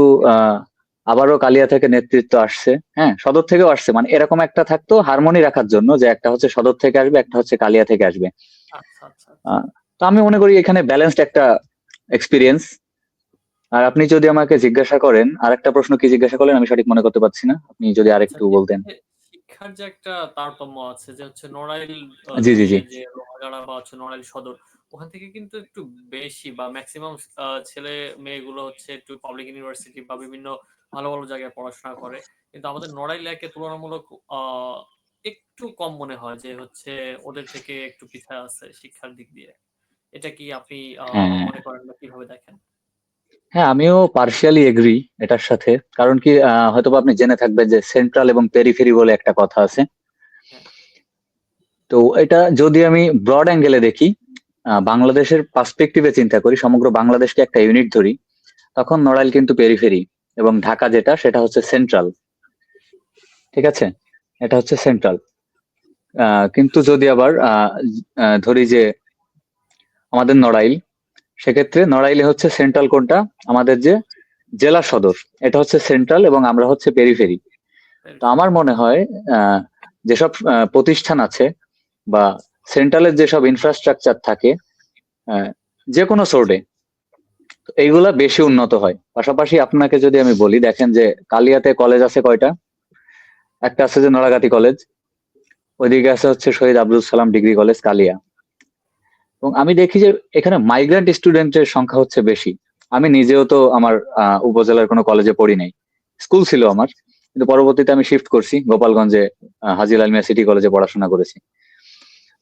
আবারও কালিয়া থেকে নেতৃত্ব আসছে, হ্যাঁ সদর থেকেও আসছে, মানে এরকম একটা থাকতো হারমোনি রাখার জন্য, যে একটা হচ্ছে সদর থেকে আসবে, একটা হচ্ছে কালিয়া থেকে আসবে। আচ্ছা, আচ্ছা, আচ্ছা। তো আমি মনে করি এখানে ব্যালেন্সড একটা এক্সপিরিয়েন্স। আর আপনি যদি আমাকে জিজ্ঞাসা করেন, আরেকটা প্রশ্ন কি জিজ্ঞাসা করলেন আমি সঠিক মনে করতে পারছি না, আপনি যদি আচ্ছা, আরেকটু বলতেন। শিক্ষার যে একটা তারতম্য আছে যে হচ্ছে নড়াইল জি ২ জি জি। এ যে লোহাগাড়া বা হচ্ছে নড়াইল সদর ওখান থেকে কিন্তু একটু বেশি বা ম্যাক্সিমাম ছেলে মেয়েগুলো হচ্ছে একটু পাবলিক ইউনিভার্সিটি বা বিভিন্ন ভালো ভালো জায়গায় পড়াশোনা করে। কিন্তু আমাদের নড়াইল ১ এ তুলনামূলক একটু কম মনে হয় যে হচ্ছে ওদের থেকে একটু পিছায় আছে শিক্ষার দিক দিয়ে। এটা কি আপনি হ্যাঁ মনে করেন বা কিভাবে দেখেন? হ্যাঁ, আমিও পার্শিয়ালি এগ্রি এটার সাথে। কারণ কি হয়তোবা আপনি জেনে থাকবেন যে সেন্ট্রাল এবং পেরিফেরি বলে একটা কথা আছে। হ্যাঁ, তো এটা যদি আমি ব্রড অ্যাঙ্গেলে দেখি, বাংলাদেশের পার্সপেক্টিভে চিন্তা করি, সমগ্র বাংলাদেশকে একটা ইউনিট ধরি, তখন নড়াইল কিন্তু পেরিফেরি এবং ঢাকা যেটা সেটা হচ্ছে সেন্ট্রাল। ঠিক আছে, এটা হচ্ছে সেন্ট্রাল। কিন্তু যদি আবার ধরি যে আমাদের নড়াইল, সেক্ষেত্রে নড়াইলে হচ্ছে সেন্ট্রাল কোনটা, আমাদের যে জেলা সদর, এটা হচ্ছে সেন্ট্রাল এবং আমরা হচ্ছে পেরিফেরি। তো periphery। আমার মনে হয় আহ, যেসব প্রতিষ্ঠান আছে বা সেন্ট্রালের যেসব ইনফ্রাস্ট্রাকচার থাকে, আহ, যে কোনো সোর্টে এইগুলা বেশি উন্নত হয়। পাশাপাশি আপনাকে যদি আমি বলি, দেখেন যে কালিয়াতে কলেজ আছে কয়টা, একটা আছে যে নড়াগাতি কলেজ, ওইদিকে আছে হচ্ছে শহীদ আব্দুল সালাম ডিগ্রি কলেজ কালিয়া। এবং আমি দেখি যে এখানে মাইগ্রেন্ট স্টুডেন্টের সংখ্যা হচ্ছে বেশি। আমি নিজেও তো আমার উপজেলার কোনো কলেজে পড়ি নাই, স্কুল ছিল আমার, কিন্তু পরবর্তীতে আমি শিফট করছি গোপালগঞ্জে, হাজী আলমিয়া সিটি কলেজে পড়াশোনা করেছি।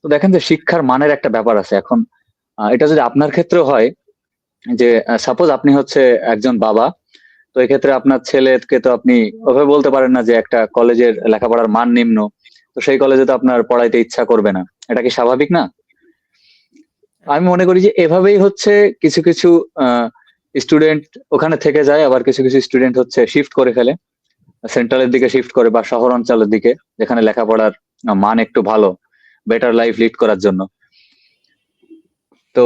তো দেখেন যে শিক্ষার মানের একটা ব্যাপার আছে এখন। এটা যদি আপনার ক্ষেত্রে হয়, যে সাপোজ আপনি হচ্ছে একজন বাবা, তো এক্ষেত্রে আপনার ছেলেকে তো আপনি ওভাবে বলতে পারেন না যে একটা কলেজের লেখাপড়ার মান নিম্ন, তো সেই কলেজে তো আপনার পড়াইতে ইচ্ছা করবে না। এটা কি স্বাভাবিক না? আমি একদম। মনে করি যে এভাবেই হচ্ছে কিছু কিছু স্টুডেন্ট ওখানে থেকে যায়, আবার কিছু কিছু স্টুডেন্ট হচ্ছে শিফট করে ফেলে, সেন্ট্রালের দিকে শিফট করে বা শহর অঞ্চলের দিকে, যেখানে লেখাপড়ার মান একটু ভালো, বেটার লাইফ লিড করার জন্য। তো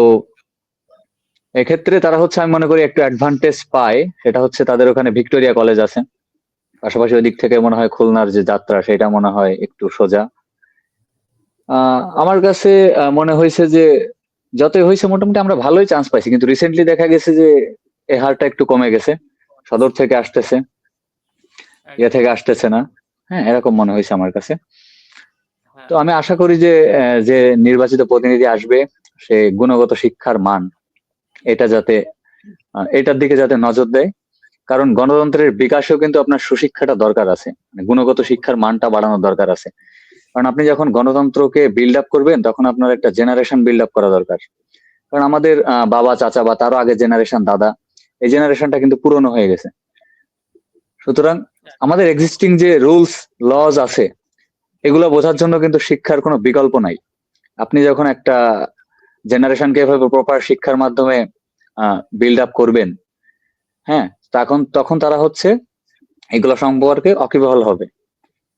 এক্ষেত্রে তারা হচ্ছে আমি মনে করি একটু অ্যাডভান্টেজ পায়, সেটা হচ্ছে তাদের ওখানে ভিক্টোরিয়া কলেজ আছে। পাশাপাশি ওই দিক থেকে মনে হয় খুলনার যে যাত্রা সেটা মনে হয় একটু সোজা। আমার কাছে মনে হয়েছে যে যতই হয়েছে মোটামুটি আমরা ভালোই চান্স পাইছি, কিন্তু রিসেন্টলি দেখা গেছে যে এই হারটা একটু কমে গেছে, সদর থেকে আসতেছে, ইয়ে একদম। থেকে আসতেছে না। হ্যাঁ, এরকম মনে হয়েছে আমার কাছে। তো হ্যাঁ, আমি আশা করি যে যে নির্বাচিত প্রতিনিধি আসবে, সে গুণগত শিক্ষার মান এটা যাতে এটার দিকে যাতে নজর দেয়। কারণ গণতন্ত্রের বিকাশেও কিন্তু আপনার সুশিক্ষাটা দরকার আছে, মানে গুণগত শিক্ষার অবশ্যই। মানটা বাড়ানোর দরকার আছে। কারণ আপনি যখন গণতন্ত্রকে বিল্ড আপ করবেন, তখন আপনার একটা জেনারেশন বিল্ড আপ করা দরকার। কারণ আমাদের বাবা চাচা বা তারও আগে জেনারেশন দাদা, এই জেনারেশনটা কিন্তু পুরনো হয়ে গেছে। সুতরাং আমাদের এক্সিস্টিং যে রুলস লজ আছে, এগুলো বোঝার জন্য কিন্তু শিক্ষার কোনো বিকল্প নাই। আপনি যখন একটা জেনারেশনকে এভাবে প্রপার শিক্ষার মাধ্যমে বিল্ড আপ করবেন, হ্যাঁ, তখন তারা হচ্ছে এগুলো সম্পর্কে ওয়াকিবহাল হবে।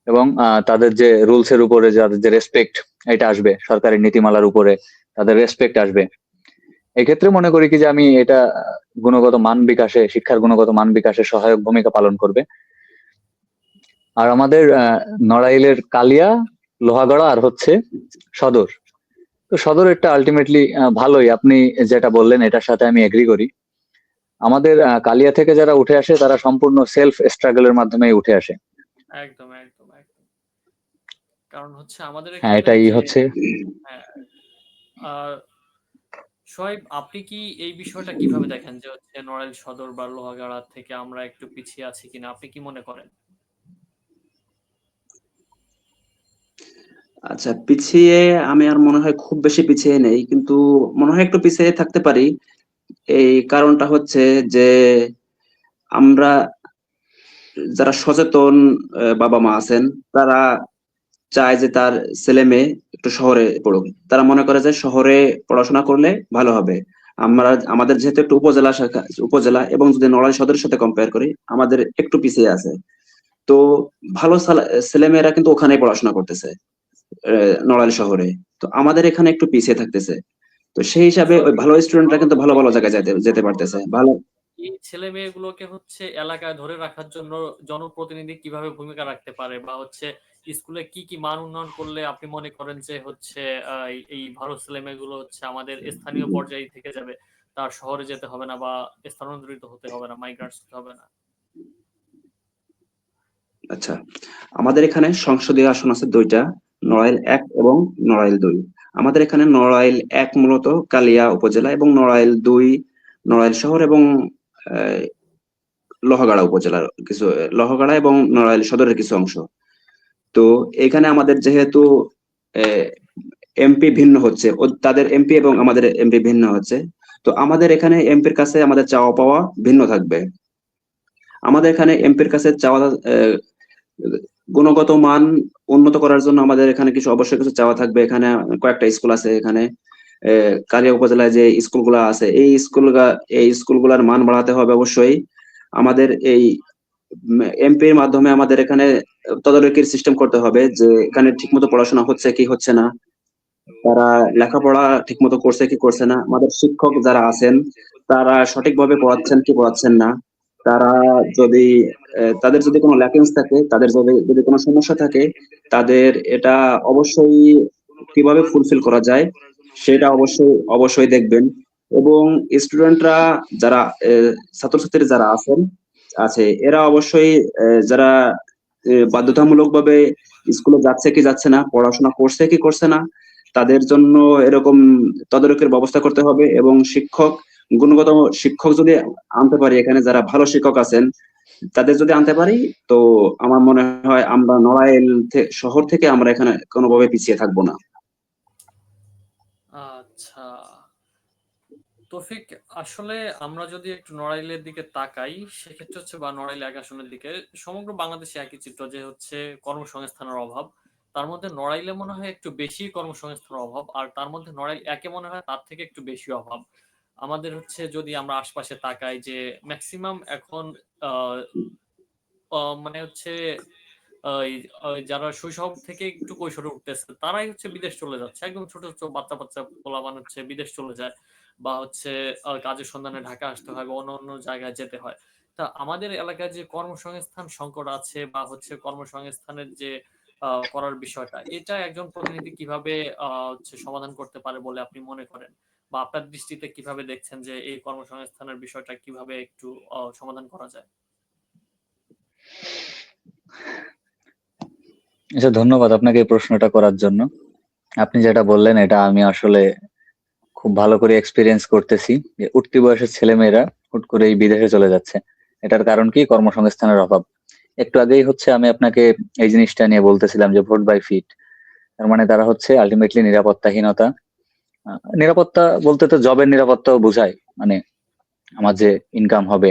এবং তাদের যে রুলস এর উপরে যাদের যে রেসপেক্ট, এটা আসবে, সরকারি নীতিমালার উপরে তাদের রেসপেক্ট আসবে। এক্ষেত্রে মনে করি কি যে আমি এটা গুণগত মান বিকাশে, শিক্ষার গুণগত মান বিকাশে সহায়ক ভূমিকা পালন করবে। আর আমাদের নড়াইলের কালিয়া, লোহাগড়া আর হচ্ছে সদর, তো সদরেরটা আলটিমেটলি ভালোই। আপনি যেটা বললেন এটার সাথে আমি এগ্রি করি। আমাদের কালিয়া থেকে যারা উঠে আসে তারা সম্পূর্ণ সেলফ স্ট্রাগলের মাধ্যমে উঠে আসে। একদম, একদম, একদম। কারণ হচ্ছে আমাদের হ্যাঁ, এখানে এটাই যে হচ্ছে। হ্যাঁ, আ সোহাইব, আপনি কি এই বিষয়টা কিভাবে দেখেন যে হচ্ছে নড়াইল সদর বা লোহাগাড়া থেকে আমরা একটু পিছিয়ে আছি কিনা? আপনি কি মনে করেন? আচ্ছা, পিছিয়ে আমি আর মনে হয় খুব বেশি পিছিয়ে নেই, কিন্তু মনে হয় একটু পিছিয়ে থাকতে পারি। এই কারণটা হচ্ছে যে আমরা যারা সচেতন বাবা মা আছেন, তারা চায় যে তার ছেলে মেয়ে একটু শহরে পড়ুক। তারা মনে করে যে শহরে পড়াশোনা করলে ভালো হবে। আমাদের যেহেতু একটু উপজেলা, এবং যদি নড়াইল সদরের সাথে কম্পেয়ার করি, আমাদের একটু পিছিয়ে আছে। তো ভালো ছেলেমেয়েরা কিন্তু ওখানেই পড়াশোনা করতেছে, নড়াইল শহরে। তো আমাদের এখানে একটু পিছিয়ে থাকতেছে। তো সেই হিসাবে ওই সোহাইব, ভালো স্টুডেন্টরা ভালো কিন্তু ভালো ভালো ছেলেমেয়ে জায়গায় যেতে যেতে পারতেছে ভালো। এই ছেলেমেয়েগুলোকে হচ্ছে এলাকায় ধরে রাখার জন্য জনপ্রতিনিধি কিভাবে ভূমিকা রাখতে পারে, বা হচ্ছে স্কুলে কি কি মান উন্নয়ন করলে আপনি মনে করেন যে হচ্ছে এই ভালো ছেলেমেয়েগুলো হচ্ছে আমাদের স্থানীয় পর্যায়ে থেকে যাবে, তার শহরে যেতে হবে না বা স্থানান্তরিত হতে হবে না, মাইগ্রেন্টস হতে হবে না? আচ্ছা, আমাদের এখানে সংসদীয় আসন আছে দুইটা, নড়াইল 1 এবং নড়াইল 2। আমাদের এখানে নড়াইল 1 মূলত কালিয়া উপজেলা, এবং নড়াইল 2 নড়াইল শহর এবং আহ, লোহাগাড়া উপজেলার কিছু, লোহাগাড়া এবং নড়াইল সদরের কিছু অংশ। তো এখানে আমাদের যেহেতু এমপি ভিন্ন হচ্ছে, তাদের এমপি এবং আমাদের এমপি ভিন্ন হচ্ছে, তো আমাদের এখানে এমপির কাছে আমাদের চাওয়া পাওয়া ভিন্ন থাকবে। আমাদের এখানে এমপির কাছে চাওয়া গুণগত মান উন্নত করার জন্য আমাদের এখানে কিছু অবশ্যই কিছু চাওয়া থাকবে। এখানে কয়েকটা স্কুল আছে এখানে, কালিয়া উপজেলায় যে স্কুলগুলো আছে, এই স্কুলগুলোর মান বাড়াতে হবে অবশ্যই। আমাদের এই এমপির মাধ্যমে আমাদের এখানে তদারকির সিস্টেম করতে হবে যে এখানে ঠিকমতো পড়াশোনা হচ্ছে কি হচ্ছে না, তারা লেখাপড়া ঠিকমতো করছে কি করছে না, আমাদের শিক্ষক যারা আছেন তারা সঠিকভাবে পড়াচ্ছেন কি পড়াচ্ছেন না, তারা যদি তাদের যদি কোনো ল্যাকিংস থাকে, তাদের যদি যদি কোনো সমস্যা থাকে, তাদের এটা অবশ্যই কিভাবে ফুলফিল করা যায় সেটা অবশ্যই অবশ্যই দেখবেন। এবং স্টুডেন্টরা যারা ছাত্রছাত্রী যারা আছে এরা অবশ্যই যারা বাধ্যতামূলকভাবে স্কুলে যাচ্ছে কি যাচ্ছে না, পড়াশোনা করছে কি করছে না, তাদের জন্য এরকম তদারকির ব্যবস্থা করতে হবে। এবং গুণগত শিক্ষক যদি আনতে পারি, এখানে যারা ভালো শিক্ষক আছেন তাদের যদি আনতে পারি, তো আমার মনে হয় আমরা নড়াইল শহর থেকে আমরা এখানে কোনোভাবে পিছিয়ে থাকবো না। আচ্ছা তৌফিক, আসলে আমরা যদি একটু নড়াইলের দিকে তাকাই, সেক্ষেত্রে হচ্ছে বা নড়াইল এক আসনের দিকে, সমগ্র বাংলাদেশে একই চিত্র যে হচ্ছে কর্মসংস্থানের অভাব। তার মধ্যে নড়াইলে মনে হয় একটু বেশি কর্মসংস্থানের অভাব, আর তার মধ্যে নড়াইল একে মনে হয় তার থেকে একটু বেশি অভাব। আমাদের হচ্ছে যদি আমরা আশপাশে তাকাই যে ম্যাক্সিমাম এখন আহ, মানে হচ্ছে ওই ওই যারা শৈশব থেকে একটু কৈশোরে উঠতেছে তারাই হচ্ছে বিদেশ চলে যাচ্ছে, একদম ছোট ছোট বাচ্চা বাচ্চা পোলাপান হচ্ছে বিদেশ চলে যায়, বা হচ্ছে কাজের সন্ধানে ঢাকা আসতে হয় বা অন্য অন্য জায়গায় যেতে হয়। তা আমাদের এলাকায় যে কর্মসংস্থান সংকট আছে বা হচ্ছে কর্মসংস্থানের যে করার বিষয়টা, এটা একজন প্রতিনিধি কিভাবে হচ্ছে সমাধান করতে পারে বলে আপনি মনে করেন, বা আপনার দৃষ্টিতে কিভাবে দেখছেন যে এই কর্মসংস্থানের বিষয়টা কিভাবে একটু সমাধান করা যায়? আচ্ছা, ধন্যবাদ আপনাকে এই প্রশ্নটা করার জন্য। আপনি যেটা বললেন এটা আমি আসলে খুব ভালো করে এক্সপিরিয়েন্স করতেছি, যে উঠতি বয়সের ছেলেমেয়েরা হুট করে এই বিদেশে চলে যাচ্ছে। এটার কারণ কি? কর্মসংস্থানের অভাব। একটু আগেই হচ্ছে আমি আপনাকে এই জিনিসটা নিয়ে বলতেছিলাম যে ভোট বাই ফিট, তার মানে তারা হচ্ছে আলটিমেটলি নিরাপত্তাহীনতা। নিরাপত্তা বলতে তো জবের নিরাপত্তাও বোঝায়, মানে আমার যে ইনকাম হবে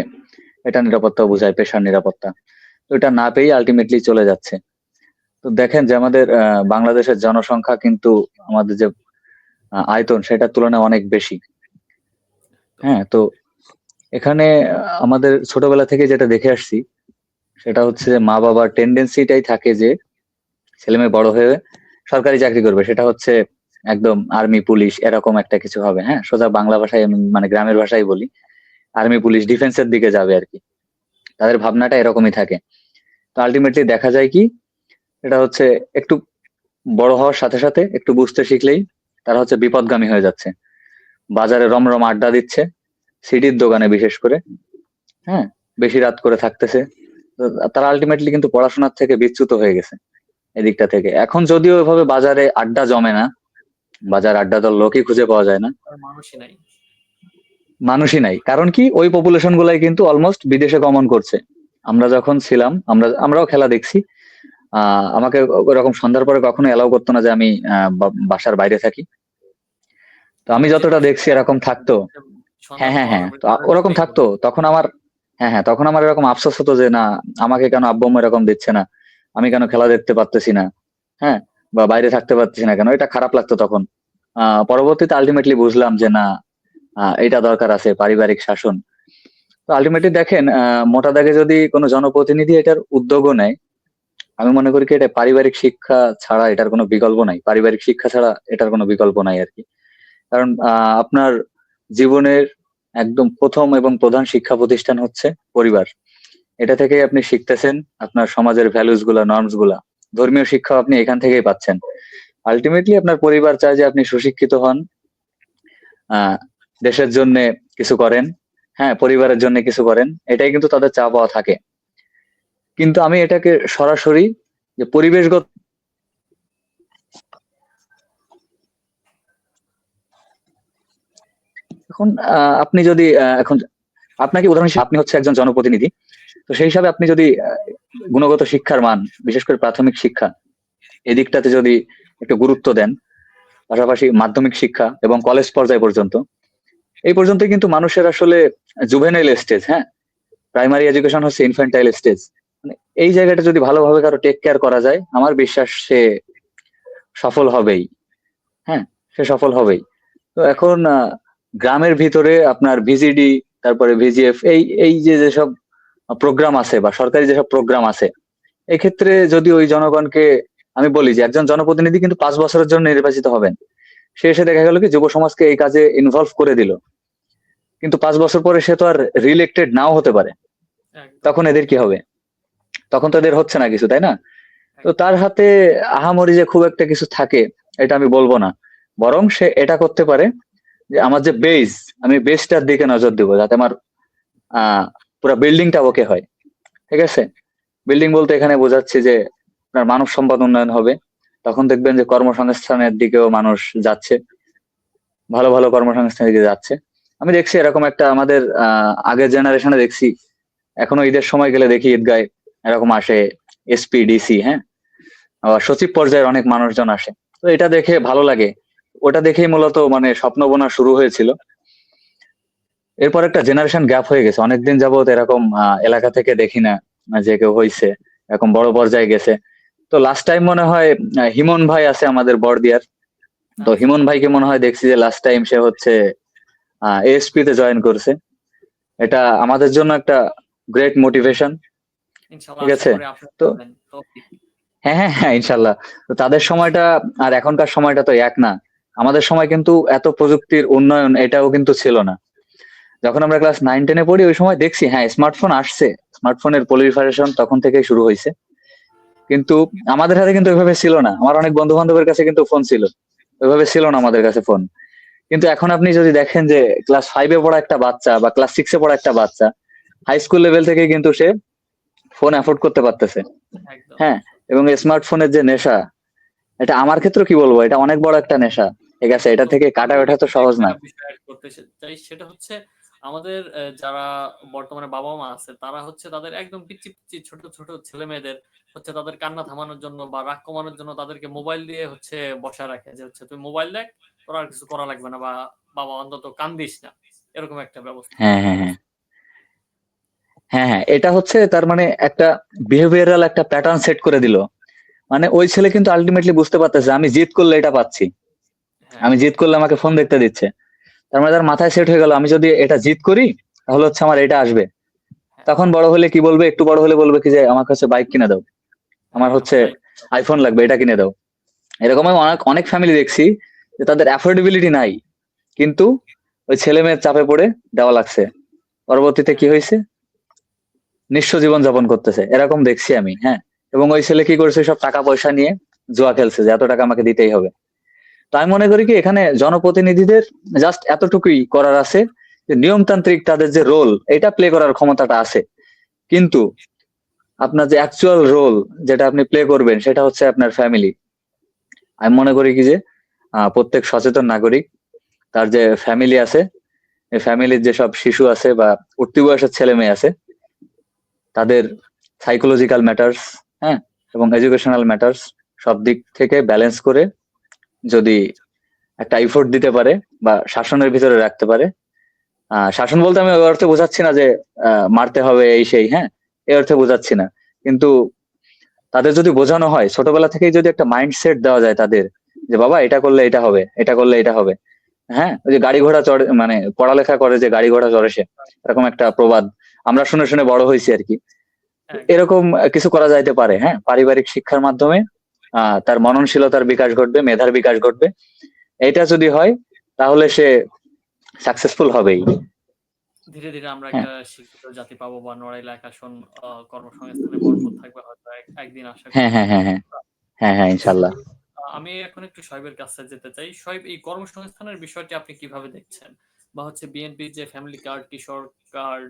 এটা নিরাপত্তাও বোঝায়, পেশার নিরাপত্তা। তো এটা না পেয়ে আলটিমেটলি চলে যাচ্ছে। তো দেখেন যে আমাদের বাংলাদেশের জনসংখ্যা কিন্তু আমাদের যে আয়তন সেটার তুলনায় অনেক বেশি। হ্যাঁ, তো এখানে আমাদের ছোটবেলা থেকে যেটা দেখে আসছি সেটা হচ্ছে যে মা বাবার টেন্ডেন্সিটাই থাকে যে ছেলে মেয়ে বড় হয়ে সরকারি চাকরি করবে, সেটা হচ্ছে একদম আর্মি পুলিশ এরকম একটা কিছু হবে। হ্যাঁ, সোজা বাংলা ভাষায় আমি মানে গ্রামের ভাষায় বলি, আর্মি পুলিশ ডিফেন্সের দিকে যাবে আর কি। তাদের ভাবনাটা এরকমই থাকে। তো আলটিমেটলি দেখা যায় কি, এটা হচ্ছে একটু বড় হওয়ার সাথে সাথে একটু বুঝতে শিখলেই তারা হচ্ছে বিপদগামী হয়ে যাচ্ছে। বাজারে রমরম আড্ডা দিচ্ছে, সিটির দোকানে বিশেষ করে। হ্যাঁ, বেশি রাত করে থাকতেছে। তো তারা আলটিমেটলি কিন্তু পড়াশোনার থেকে বিচ্যুত হয়ে গেছে এদিকটা থেকে। এখন যদিও এভাবে বাজারে আড্ডা জমে না, বাজার আড্ডা দেওয়ার লোকই খুঁজে পাওয়া যায় না, আর মানুষই নাই। মানুষই নাই। কারণ কি, ওই পপুলেশন গুলাই কিন্তু অলমোস্ট বিদেশে গমন করছে। আমরা যখন ছিলাম, আমরাও খেলা দেখছি। আমাকে ওরকম সন্ধ্যার পরে কখনো এলাও করতো না যে আমি বাসার বাইরে থাকি। তো আমি মানে যে যতটা দেখছি বিষয়টা এরকম থাকতো। সন্ধ্যার পর হ্যাঁ, আপনি তো তাদের ওরকম দেখতেই থাকতো হবে। তখন আমার। হ্যাঁ, তখন আমার এরকম আফসোস হতো যে না, আমাকে কেন আব্বু আম্মু এরকম দিচ্ছে না, আমি কেন খেলা দেখতে পারতেছি না, হ্যাঁ, বা বাইরে থাকতে পারতেছি না কেন, এটা খারাপ লাগতো তখন। পরবর্তীতে আলটিমেটলি বুঝলাম যে না, এটা দরকার আছে, পারিবারিক শাসন। তো আলটিমেটলি দেখেন, মোটা দাগে যদি কোনো জনপ্রতিনিধি এটার উদ্যোগও নেয়, আমি মনে করি কি এটা পারিবারিক শিক্ষা ছাড়া এটার কোনো বিকল্প নাই, পারিবারিক শিক্ষা ছাড়া এটার কোনো বিকল্প নাই আর কি। কারণ আপনার জীবনের একদম প্রথম এবং প্রধান শিক্ষা প্রতিষ্ঠান হচ্ছে পরিবার। এটা থেকেই আপনি শিখতেছেন আপনার সমাজের ভ্যালুস গুলা, নর্মস গুলা, ধর্মীয় শিক্ষা আপনি এখান থেকেই পাচ্ছেন। আলটিমেটলি আপনার পরিবার চায় যে আপনি সুশিক্ষিত হন, আহ দেশের জন্য কিছু করেন, হ্যাঁ, পরিবারের জন্য কিছু করেন, এটাই কিন্তু তাদের চা পাওয়া থাকে। কিন্তু আমি এটাকে সরাসরি যে পরিবেশগত, এখন আপনি যদি এখন আপনাকে উদাহরণ হিসেবে, আপনি হচ্ছে একজন জনপ্রতিনিধি, তো সেই হিসাবে আপনি যদি গুণগত শিক্ষার মান, বিশেষ করে প্রাথমিক শিক্ষা, এদিকটাতে যদি একটু গুরুত্ব দেন, পাশাপাশি মাধ্যমিক শিক্ষা এবং কলেজ পর্যায় পর্যন্ত, এই পর্যন্ত কিন্তু মানুষের আসলে জুভেনাইল স্টেজ, হ্যাঁ, প্রাইমারি এডুকেশন হচ্ছে ইনফ্যান্টাইল স্টেজ, মানে এই জায়গাটা যদি ভালোভাবে কারো টেক কেয়ার করা যায়, আমার বিশ্বাস সে সফল হবেই। হ্যাঁ, সে সফল হবেই। তো এখন গ্রামের ভিতরে আপনার ভিজিডি, তারপরে ভিজিএফ, এই এই যে যেসব প্রোগ্রাম আছে বা সরকারি যেসব প্রোগ্রাম আছে, এক্ষেত্রে যদি ওই জনগণকে, আমি বলি যে একজন জনপ্রতিনিধি কিন্তু 5 বছরের জন্য নির্বাচিত হবেন, সে এসে দেখা গেল কি যুব সমাজকে এই কাজে ইনভলভ করে দিল, কিন্তু 5 বছর পরে সে তো আর রিইলেক্টেড নাও হতে পারে, একদম তখন এদের কি হবে? তখন তো এদের হচ্ছে না কিছু, তাই না? তো একদম। তার হাতে আহামরি যে খুব একটা কিছু থাকে, এটা আমি বলবো না। বরং সে এটা করতে পারে যে আমার যে বেস, আমি বেসটার দিকে নজর দেবো, যাতে আমার পুরো বিল্ডিংটা ওকে হয়। ঠিক আছে, বিল্ডিং বলতে এখানে বোঝাচ্ছি যে আপনার মানব সম্পদ উন্নয়ন হবে, তখন দেখবেন যে কর্মসংস্থানের দিকেও মানুষ যাচ্ছে, ভালো ভালো কর্মসংস্থানের দিকে যাচ্ছে। আমি দেখছি এরকম একটা আমাদের আগের জেনারেশনে দেখছি, এখনো ঈদের সময় গেলে দেখি ঈদগায় এরকম আসে এসপি, ডিসি, হ্যাঁ, আবার সচিব পর্যায়ের অনেক মানুষজন আসে। তো এটা দেখে ভালো লাগে, ওটা দেখেই মূলত মানে স্বপ্ন বোনা শুরু হয়েছিল। এরপর একটা জেনারেশন গ্যাপ হয়ে গেছে, অনেকদিন যাবত এরকম এলাকা থেকে দেখি না যে কেউ হয়েছে এরকম বড় পর্যায়ে গেছে। তো লাস্ট টাইম মনে হয় হিমন ভাই আছে আমাদের বড়দিয়ার, তো আচ্ছা হিমন ভাইকে মনে হয় দেখছি যে লাস্ট টাইম সে হচ্ছে এএসপি তে জয়েন করছে। এটা আমাদের জন্য একটা গ্রেট মোটিভেশন। ইনশাআল্লাহ, ঠিক আশা আছে, করি আপনি তো পাবেন তৌফিক। হ্যাঁ, ইনশাল্লাহ। তো তাদের সময়টা আর এখনকার সময়টা তো এক না। আমাদের সময় কিন্তু এত প্রযুক্তির উন্নয়ন এটাও কিন্তু ছিল না। যখন আমরা ক্লাস 9-10-এ পড়ি, ওই সময় দেখছি হ্যাঁ স্মার্টফোন আসছে, স্মার্টফোনের proliferation তখন থেকেই শুরু হয়েছে, কিন্তু আমাদের হাতে কিন্তু ওইভাবে ছিল না। আমার অনেক বন্ধু বান্ধবের কাছে কিন্তু ফোন ছিল, ওইভাবে ছিল না আমাদের কাছে ফোন। কিন্তু এখন আপনি যদি দেখেন যে ক্লাস 5-এ পড়া একটা বাচ্চা বা ক্লাস 6-এ পড়া একটা বাচ্চা হাই স্কুল লেভেল থেকে কিন্তু সে ফোন অ্যাফোর্ড করতে পারতেছে। একদম। হ্যাঁ, এবং স্মার্টফোনের যে নেশা, এটা আমার ক্ষেত্রে কি বলবো, এটা অনেক বড় একটা নেশা। ঠিক আছে, এটা তো থেকে কাটা আমি ওঠা তো এখানে সহজ একটা না। বিষয় অ্যাড করতে চাই, সেটা হচ্ছে আমাদের যারা বর্তমানে বাবা মা আছে, তারা হচ্ছে তাদের একদম পিচ্চি পিচ্চি ছোট ছোট ছেলে মেয়েদের হচ্ছে তাদের কান্না থামানোর জন্য বা রাগ কমানোর জন্য তাদেরকে মোবাইল দিয়ে হচ্ছে বসায় রাখে, যে হচ্ছে তুই মোবাইল দেখ, তোর আর কিছু করা লাগবে না, বা বাবা অন্তত কান্দিস না, এরকম একটা ব্যবস্থা। হ্যাঁ, এটা হচ্ছে তার মানে একটা বিহেভিয়ারাল একটা প্যাটার্ন সেট করে দিল। মানে ওই ছেলে কিন্তু আলটিমেটলি বুঝতে পারতেছে আমি জিদ করলে এটা পাচ্ছি, হ্যাঁ, আমি জিদ করলে আমাকে ফোন দেখতে দিচ্ছে। তার মানে তার মাথায় সেট হয়ে গেল আমি যদি এটা জিদ করি তাহলে হচ্ছে আমার এটা আসবে। হ্যাঁ, তখন বড় হলে কি বলবে, একটু বড় হলে বলবে কি যে আমার কাছে বাইক কিনে দাও, আমার হ্যাঁ, হচ্ছে আমার বাইক। আইফোন লাগবে, এটা কিনে দাও। এরকম আমি অনেক অনেক ফ্যামিলি দেখছি যে তাদের অ্যাফোর্ডেবিলিটি নাই, কিন্তু ওই ছেলে মেয়ের চাপে পড়ে দেওয়া লাগছে, পরবর্তীতে কি হ্যাঁ, হয়েছে, নিঃস্ব জীবন যাপন করতেছে, এরকম দেখছি আমি। হ্যাঁ, এবং ওই ছেলে কি করছে, সব টাকা পয়সা নিয়ে জুয়া খেলছে যে এত টাকা আমাকে দিতেই হবে। তো আমি মনে করি কি এখানে জনপ্রতিনিধিদের জাস্ট এতটুকুই করার আছে যে নিয়মতান্ত্রিক তাদের যে রোল এটা প্লে করার ক্ষমতাটা আছে, কিন্তু আপনার যে অ্যাকচুয়াল রোল যেটা আপনি প্লে করবেন সেটা হচ্ছে আপনার ফ্যামিলি। আমি মনে করি কি যে প্রত্যেক সচেতন নাগরিক তার যে ফ্যামিলি আছে, এই ফ্যামিলির যেসব শিশু আছে বা উঠতি বয়সের ছেলে মেয়ে আছে, তাদের সাইকোলজিক্যাল ম্যাটার্স, হ্যাঁ, এবং এডুকেশনাল ম্যাটার্স সব দিক থেকে ব্যালেন্স করে যদি একটা এফোর্ট দিতে পারে বা শাসনের ভিতরে রাখতে পারে, শাসন বলতে আমি ওই অর্থে বোঝাচ্ছি না যে মারতে হবে এই সেই, হ্যাঁ, এই অর্থে বোঝাচ্ছি না, কিন্তু তাদের যদি বোঝানো হয় ছোটবেলা থেকেই, যদি একটা মাইন্ডসেট দেওয়া যায় তাদের, যে বাবা এটা করলে এটা হবে, এটা করলে এটা হবে, হ্যাঁ, ওই যে গাড়ি ঘোড়া চড়ে, মানে পড়ালেখা করে যে গাড়ি ঘোড়া চড়ে সে, এরকম একটা প্রবাদ আমরা শুনে শুনে বড় হয়েছি আর কি। একদম। এরকম কিছু করা যাইতে পারে, হ্যাঁ, পারিবারিক শিক্ষার মাধ্যমে তার মননশীলতার বিকাশ ঘটবে, মেধার বিকাশ ঘটবে। এটা যদি হয় তাহলে সে সাকসেসফুল হবেই। ধীরে ধীরে আমরা হ্যাঁ একটা শিক্ষিত জাতি পাবো, বা নড়াইল এক আসন কর্মসংস্থানে ভরপুর থাকবে হয়তো একদিন, আশা হ্যাঁ করি। হ্যাঁ হ্যাঁ হ্যাঁ হ্যাঁ হ্যাঁ, ইনশাল্লাহ। আমি এখন একটু শোয়েবের কাছে যেতে চাই। শোয়েব, এই কর্মসংস্থানের বিষয়টি আপনি কিভাবে দেখছেন? বা হচ্ছে বিএনপির যে ফ্যামিলি কার্ড, কিশোর কার্ড,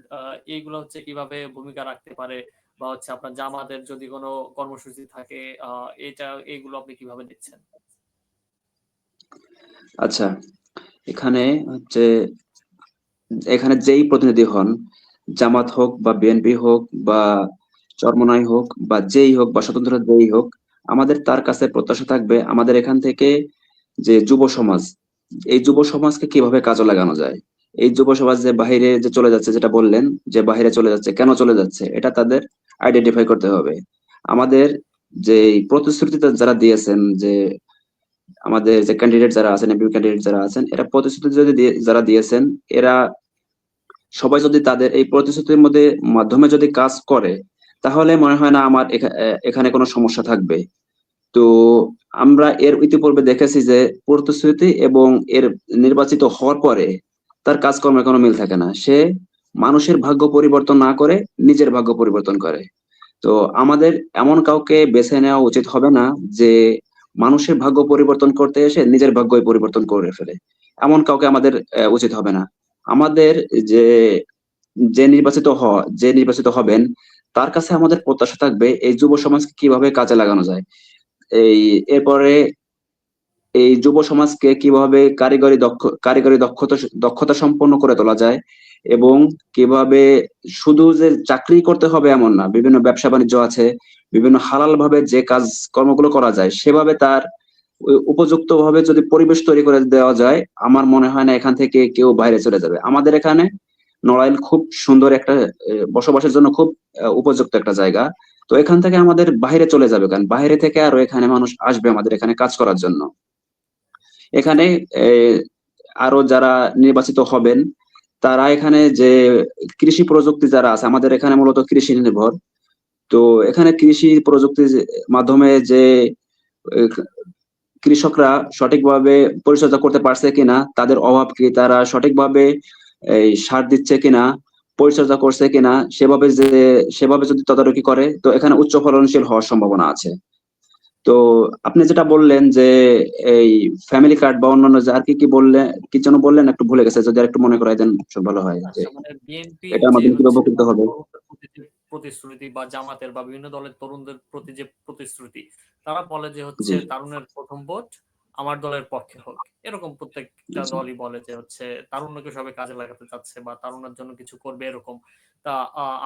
এইগুলো হচ্ছে কিভাবে ভূমিকা রাখতে পারে? বা হচ্ছে আপনার জামাতের যদি কোনো কর্মসূচি থাকে, এইগুলো আপনি কিভাবে দেখছেন? আচ্ছা, এখানে হচ্ছে এখানে যেই প্রতিনিধি হন, জামাত হোক বা বিএনপি হোক বা চরমনাই হোক বা যেই হোক বা স্বতন্ত্র যেই হোক, আমাদের তার কাছে প্রত্যাশা থাকবে আমাদের এখান থেকে যে যুব সমাজ, এই যুব সমাজকে কিভাবে কাজে লাগানো যায়। এই যুব সমাজ যে বাহিরে যে চলে যাচ্ছে, যেটা বললেন যে বাহিরে চলে যাচ্ছে, কেন চলে যাচ্ছে, এটা তাদের আইডেন্টিফাই করতে হবে। আমাদের যে প্রতিশ্রুতিটা যারা দিয়েছেন, যে আমাদের যে ক্যান্ডিডেট যারা আছেন, এমপি ক্যান্ডিডেট যারা আছেন, এরা প্রতিশ্রুতি যদি যারা দিয়েছেন, এরা সবাই যদি তাদের এই প্রতিশ্রুতির মধ্যে মাধ্যমে যদি কাজ করে, তাহলে মনে হয় না আমার এখানে কোনো সমস্যা থাকবে। তো আমরা এর ইতিপূর্বে দেখেছি যে প্রতিশ্রুতি এবং এর নির্বাচিত হওয়ার পরে তার কাজকর্মে কোনো মিল থাকে না। সে মানুষের ভাগ্য পরিবর্তন না করে নিজের ভাগ্য পরিবর্তন করে। তো আমাদের এমন কাউকে বেছে নেওয়া উচিত হবে না যে মানুষের ভাগ্য পরিবর্তন করতে এসে নিজের ভাগ্যই পরিবর্তন করে ফেলে। এমন কাউকে আমাদের উচিত হবে না। আমাদের যে যে নির্বাচিত হবেন, তার কাছে আমাদের প্রত্যাশা থাকবে এই যুব সমাজকে কিভাবে কাজে লাগানো যায়। এই এরপরে এই যুব সমাজকে কিভাবে কারিগরি দক্ষতা সম্পন্ন করে তোলা যায়, এবং কিভাবে শুধু যে চাকরি করতে হবে এমন না, বিভিন্ন ব্যবসা বাণিজ্য আছে, বিভিন্ন হালাল ভাবে যে কাজ কর্মগুলো করা যায় সেভাবে তার উপযুক্ত ভাবে যদি পরিবেশ তৈরি করে দেওয়া যায়, আমার মনে হয় না এখান থেকে কেউ বাইরে চলে যাবে। আমাদের এখানে নড়াইল খুব সুন্দর একটা বসবাসের জন্য খুব উপযুক্ত একটা জায়গা। তো এখান থেকে আমাদের বাইরে চলে যাবে, কারণ বাইরে থেকে আরো এখানে মানুষ আসবে আমাদের এখানে কাজ করার জন্য। এখানে আরো যারা নির্বাচিত হবেন, তারা এখানে যে কৃষি প্রযুক্তি যারা আছে, আমাদের এখানে মূলত কৃষি নির্ভর। তো এখানে কৃষি প্রযুক্তির মাধ্যমে যে আহ, কৃষকরা সঠিকভাবে পরিচর্যা করতে পারছে কিনা, তাদের অভাব কি, তারা সঠিকভাবে এই সার দিচ্ছে কিনা, পরিচর্যা করছে কিনা, সেভাবে যদি তদারকি করে, তো এখানে উচ্চ ফলনশীল হওয়ার সম্ভাবনা আছে। তো আপনি যেটা বললেন যে এই ফ্যামিলি কার্ড বা অন্যান্য যে আর কি কি বললেন, কি যেন বললেন, একটু ভুলে গেছে, যদি আর একটু মনে করাই দেন খুব ভালো হয়, যে আচ্ছা, মানে বিএনপির এটা যে আমাদের কি হচ্ছে উপকৃত হবে। তরুণদের প্রতি যে প্রতিশ্রুতি, বা জামাতের বা বিভিন্ন দলের তরুণদের প্রতি যে প্রতিশ্রুতি, তারা বলে যে হচ্ছে জি, তারুণের প্রথম ভোট আমার দলের পক্ষে হোক। এরকম প্রত্যেকটা জি। দলই বলে যে হচ্ছে তারুণ্যকে সবাই কাজে লাগাতে চাচ্ছে বা তারুণ্যের জন্য কিছু করবে এরকম। তা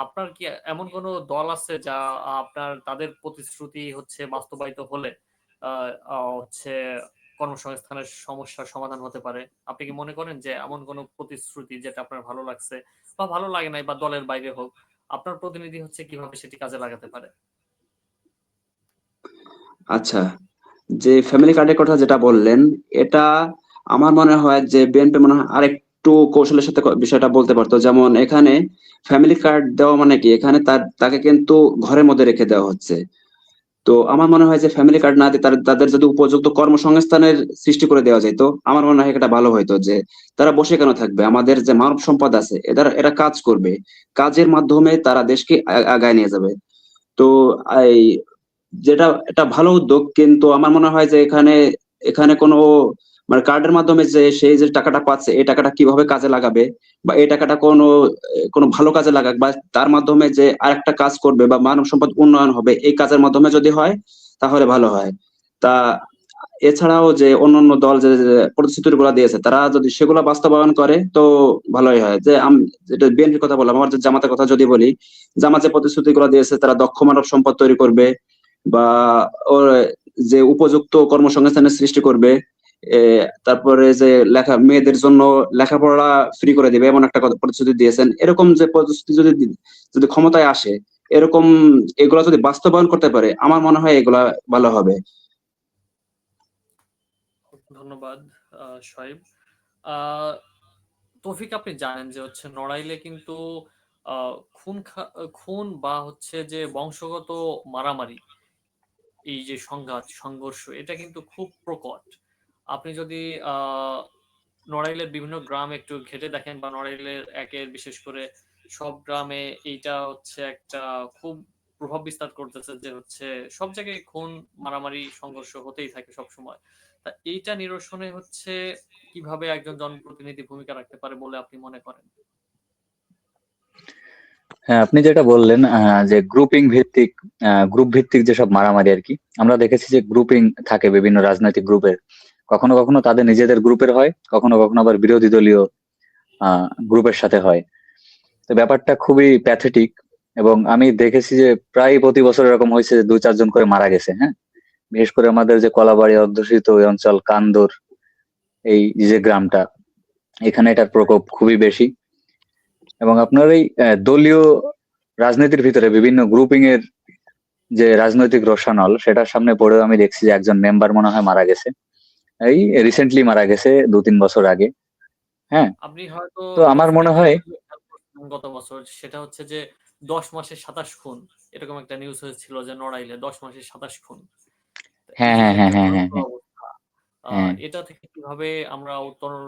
আপনার কি এমন কোনো দল আছে যা আপনার তাদের প্রতিশ্রুতি হচ্ছে বাস্তবায়িত হলে হচ্ছে কর্মসংস্থানের সমস্যার সমাধান হতে পারে? আপনি কি মনে করেন যে এমন কোনো প্রতিশ্রুতি যেটা আপনার ভালো লাগছে বা ভালো লাগে নাই, বা দলের বাইরে হোক, আপনার প্রতিনিধি হচ্ছে কিভাবে সেটি কাজে লাগাতে পারে? আচ্ছা, যে ফ্যামিলি কার্ডের কথা যেটা বললেন, এটা আমার মনে হয় যে বিএনপি মনে হয় আরেকটু কৌশলের সাথে বিষয়টা বলতে পারতো। যেমন এখানে ফ্যামিলি কার্ড দেওয়া মানে কি, এখানে তাকে কিন্তু ঘরের মধ্যে রেখে দেওয়া হচ্ছে। তো আমার মনে হয় যে ফ্যামিলি কার্ড না দিয়ে তাদের যদি উপযুক্ত কর্মসংস্থানের সৃষ্টি করে দেওয়া যেত, আমার মনে হয় এটা ভালো হইতো। যে তারা বসে কেন থাকবে, আমাদের যে মানব সম্পদ আছে এরা কাজ করবে, কাজের মাধ্যমে তারা দেশকে আগায় নিয়ে যাবে। তো এই যেটা এটা ভালো উদ্যোগ, কিন্তু আমার মনে হয় যে এখানে এখানে কোনো মানে কার্ডের মাধ্যমে যে সেই যে টাকাটা পাচ্ছে, এই টাকাটা কিভাবে কাজে লাগাবে, বা এই টাকাটা কোনো ভালো কাজে লাগাক, বা তার মাধ্যমে যে আরেকটা কাজ করবে বা মানব সম্পদ উন্নয়ন হবে, এই কাজের মাধ্যমে যদি হয় তাহলে ভালো হয়। তা এছাড়াও যে অন্যান্য দল যে প্রতিশ্রুতিগুলো দিয়েছে, তারা যদি সেগুলো বাস্তবায়ন করে তো ভালোই হয়। যে যেটা বিএনপির কথা বললাম, আমার যে জামাতের কথা যদি বলি, জামাত যে প্রতিশ্রুতিগুলো দিয়েছে, তারা দক্ষ মানব সম্পদ তৈরি করবে বা ওর যে উপযুক্ত কর্মসংস্থানের সৃষ্টি করবে, এ, তারপরে যে মেয়েদের জন্য লেখাপড়া ফ্রি করে দিবে এমন একটা প্রতিশ্রুতি দিয়েছেন। এরকম যে প্রতিশ্রুতি যদি যদি ক্ষমতায় আসে, এরকম এগুলা যদি বাস্তবায়ন করতে পারে, আমার মনে হয় এগুলা ভালো হবে। ধন্যবাদ শোয়েব। তৌফিক, আপনি জানেন যে হচ্ছে নড়াইলে কিন্তু খুন বা হচ্ছে যে বংশগত মারামারি, এই যে সংঘাত সংঘর্ষ, এটা কিন্তু খুব প্রকট। আপনি যদি নড়াইলের বিভিন্ন গ্রাম একটু ঘেটে দেখেন, বা নড়াইলের একের বিশেষ করে সব গ্রামে এইটা হচ্ছে একটা খুব প্রভাব বিস্তার করতেছে, যে হচ্ছে সব জায়গায় খুন মারামারি সংঘর্ষ হতেই থাকে সব সময়। তা এইটা নিরসনে হচ্ছে কিভাবে একজন জনপ্রতিনিধি ভূমিকা রাখতে পারে বলে আপনি মনে করেন? হ্যাঁ, আপনি যেটা বললেন যে গ্রুপ ভিত্তিক যেসব মারামারি আর কি, আমরা দেখেছি যে গ্রুপিং থাকে বিভিন্ন রাজনৈতিক গ্রুপের। কখনো কখনো তাদের নিজেদের গ্রুপের হয়, কখনো কখনো আবার বিরোধী দলীয় গ্রুপের সাথে হয়। তো ব্যাপারটা খুবই প্যাথেটিক, এবং আমি দেখেছি যে প্রায় প্রতি বছর এরকম হয়েছে যে 2-4 জন করে মারা গেছে। হ্যাঁ, বিশেষ করে আমাদের যে কলাবাড়ি অধ্যুষিত ওই অঞ্চল কান্দর, এই যে গ্রামটা, এখানে এটার প্রকোপ খুবই বেশি। এবং আপনার এই দলীয় রাজনীতির ভিতরে বিভিন্ন গ্রুপিং এর যে রাজনৈতিক রসানল, সেটার সামনে পড়েও আমি দেখছি যে একজন মেম্বার মনে হয় মারা গেছে, এই রিসেন্টলি মারা গেছে 2-3 বছর আগে। হ্যাঁ, আপনি হয়তো তো আমার তৌফিক মনে একটা হয় নিউজ খেয়াল করছেন গত বছর, সেটা হচ্ছে যে 10 মাসে 27 খুন, এরকম একটা নিউজ হয়েছিল যে নড়াইলে 10 মাসে 27 খুন। তো এই হ্যাঁ, যে হ্যাঁ, যে হ্যাঁ, একটা হ্যাঁ, হ্যাঁ, ভয়ঙ্কর হ্যাঁ, অবস্থা, হ্যাঁ। এটা থেকে কিভাবে আমরা উত্তরণ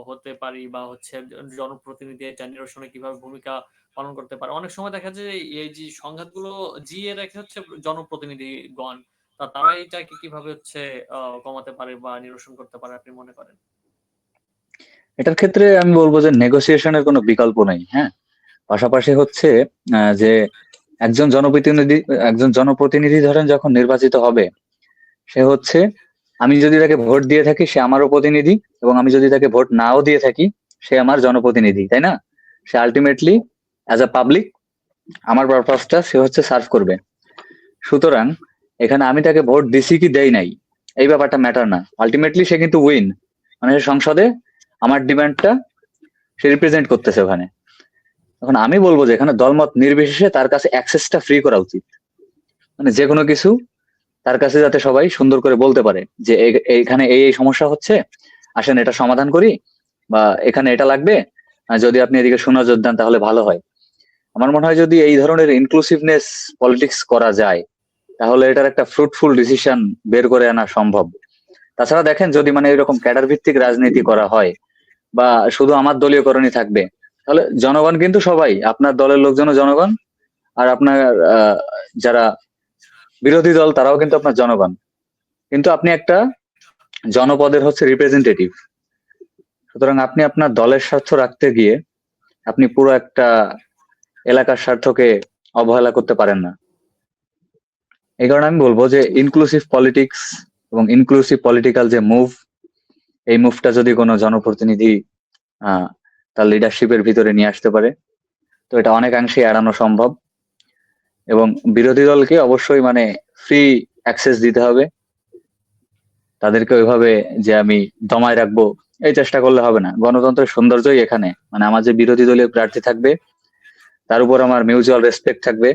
হতে পারি, বা হচ্ছে জনপ্রতিনিধি এটা নিরসনে কিভাবে ভূমিকা পালন করতে পারে? অনেক সময় দেখা যায় এই যে সংঘাতগুলো জিয়ে রেখে হচ্ছে জনপ্রতিনিধিগণ, তারা এটাকে কিভাবে হচ্ছে কমাতে পারে বা নিরসন করতে পারে আপনি মনে করেন? এটার ক্ষেত্রে আমি বলবো যে নেগোসিয়েশনের কোনো বিকল্প নেই। হ্যাঁ, পাশাপাশি হচ্ছে যে একজন জনপ্রতিনিধি একজন জনপ্রতিনিধি ধরেন যখন নির্বাচিত হবে, সে হচ্ছে, আমি যদি তাকে ভোট দিয়ে থাকি সে আমারও প্রতিনিধি, এবং আমি যদি তাকে ভোট নাও দিয়ে থাকি সে আমার জনপ্রতিনিধি, তাই না? সে আলটিমেটলি অ্যাজ আ পাবলিক আমার পারপাসটা সে হচ্ছে সার্ভ করবে। সুতরাং এখানে আমি তাকে ভোট দিছি কি দেই নাই, এই ব্যাপারটা ম্যাটার না। আলটিমেটলি সে কিন্তু উইন, মানে সে সংসদে আমার ডিমান্ডটা সে রিপ্রেজেন্ট করতেছে ওখানে। এখন আমি বলবো যে এখানে দলমত নির্বিশেষে তার কাছে অ্যাক্সেসটা ফ্রি করা উচিত। মানে যে কোনো কিছু তার কাছে যাতে সবাই সুন্দর করে বলতে পারে যে এইখানে এই এই সমস্যা হচ্ছে, আসেন এটা সমাধান করি, বা এখানে এটা লাগবে, যদি আপনি এদিকে সুনজর দেন তাহলে ভালো হয়। আমার মনে হয় যদি এই ধরনের ইনক্লুসিভনেস পলিটিক্স করা যায়, তাহলে এটার একটা ফ্রুটফুল ডিসিশন বের করে আনা সম্ভব। তাছাড়া দেখেন, যদি মানে এরকম ক্যাডার ভিত্তিক রাজনীতি করা হয়, বা শুধু আমার দলীয়করণই থাকবে, তাহলে জনগণ কিন্তু সবাই, আপনার দলের লোকজনও জনগণ, আর আপনার আহ, যারা বিরোধী দল তারাও কিন্তু আপনার জনগণ। কিন্তু আপনি একটা জনপদের হচ্ছে রিপ্রেজেন্টেটিভ, সুতরাং আপনি আপনার দলের স্বার্থ রাখতে গিয়ে আপনি পুরো একটা এলাকার স্বার্থকে অবহেলা করতে পারেন না। এই কারণে আমি বলবো যে ইনক্লুসিভ পলিটিক্স এবং ইনক্লুসিভ পলিটিক্যাল যে মুভ, এই মুভটা যদি কোনো জনপ্রতিনিধি আহ তার লিডারশিপের ভিতরে নিয়ে আসতে পারে, তো এটা অনেকাংশে এড়ানো সম্ভব। এবং বিরোধী দলকে অবশ্যই মানে ফ্রি অ্যাক্সেস দিতে হবে, তাদেরকে ওইভাবে যে আমি দমায় রাখবো এই চেষ্টা করলে হবে না। গণতন্ত্রের সৌন্দর্যই এখানে, মানে আমার যে বিরোধী দলীয় প্রার্থী থাকবে তার উপর আমার মিউচুয়াল রেসপেক্ট থাকবে,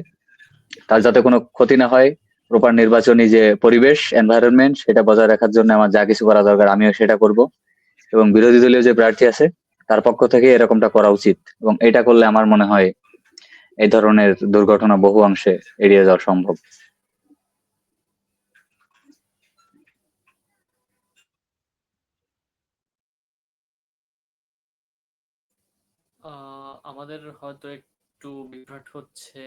তার যাতে কোনো ক্ষতি না হয়, প্রপার নির্বাচনী যে পরিবেশ এনভায়রনমেন্ট সেটা বজায় রাখার জন্য আমার যা কিছু করা দরকার আমিও সেটা করব। এবং বিরোধী দলীয় যে প্রার্থী আছে তার পক্ষ থেকে এরকমটা করা উচিত, এবং এটা করলে আমার মনে হয় এই ধরনের দুর্ঘটনা বহু অংশে এড়িয়ে যাওয়া সম্ভব। আমাদের হয়তো একটু বিভ্রাট হচ্ছে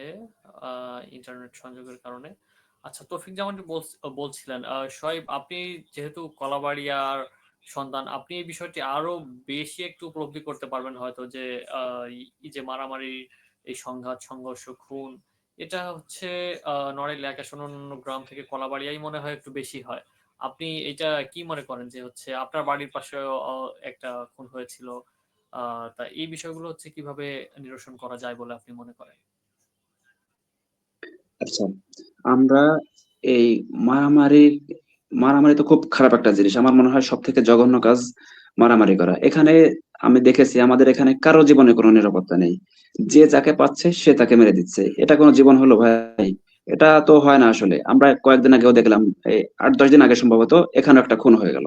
ইন্টারনেট সংযোগের কারণে। আচ্ছা তৌফিক, যেমনটি বলছিলেন, শোয়েব, আপনি যেহেতু কলাবাড়িয়ার সন্তান, আপনি এই বিষয়টি আরো বেশি একটু উপলব্ধি করতে পারবেন হয়তো, যে এই যে মারামারি, এই সংঘাত সংঘর্ষ খুন, এটা হচ্ছে নড়াইল এলাকা অন্যান্য গ্রাম থেকে কলাবাড়িয়াই মনে হয় একটু বেশি হয়। আপনি এটা কি মনে করেন যে হচ্ছে আপনার বাড়ির পাশেও একটা খুন হয়েছিল, তা এই বিষয়গুলো হচ্ছে কিভাবে নিরসন করা যায় বলে আপনি মনে করেন? আচ্ছা, আমরা এই মারামারি মারামারি তো খুব খারাপ একটা জিনিস। আমার মনে হয় সব থেকে জঘন্য কাজ মারামারি করা। এখানে আমি দেখেছি আমাদের এখানে কারো জীবনে কোনো নিরাপত্তা নেই। যে যাকে পাচ্ছে সে তাকে মেরে দিচ্ছে। এটা কোনো জীবন হলো ভাই? এটা তো হয় না আসলে। আমরা কয়েকদিন আগেও দেখলাম, এই ৮-১০ দিন আগে সম্ভবত এখানে একটা খুন হয়ে গেল।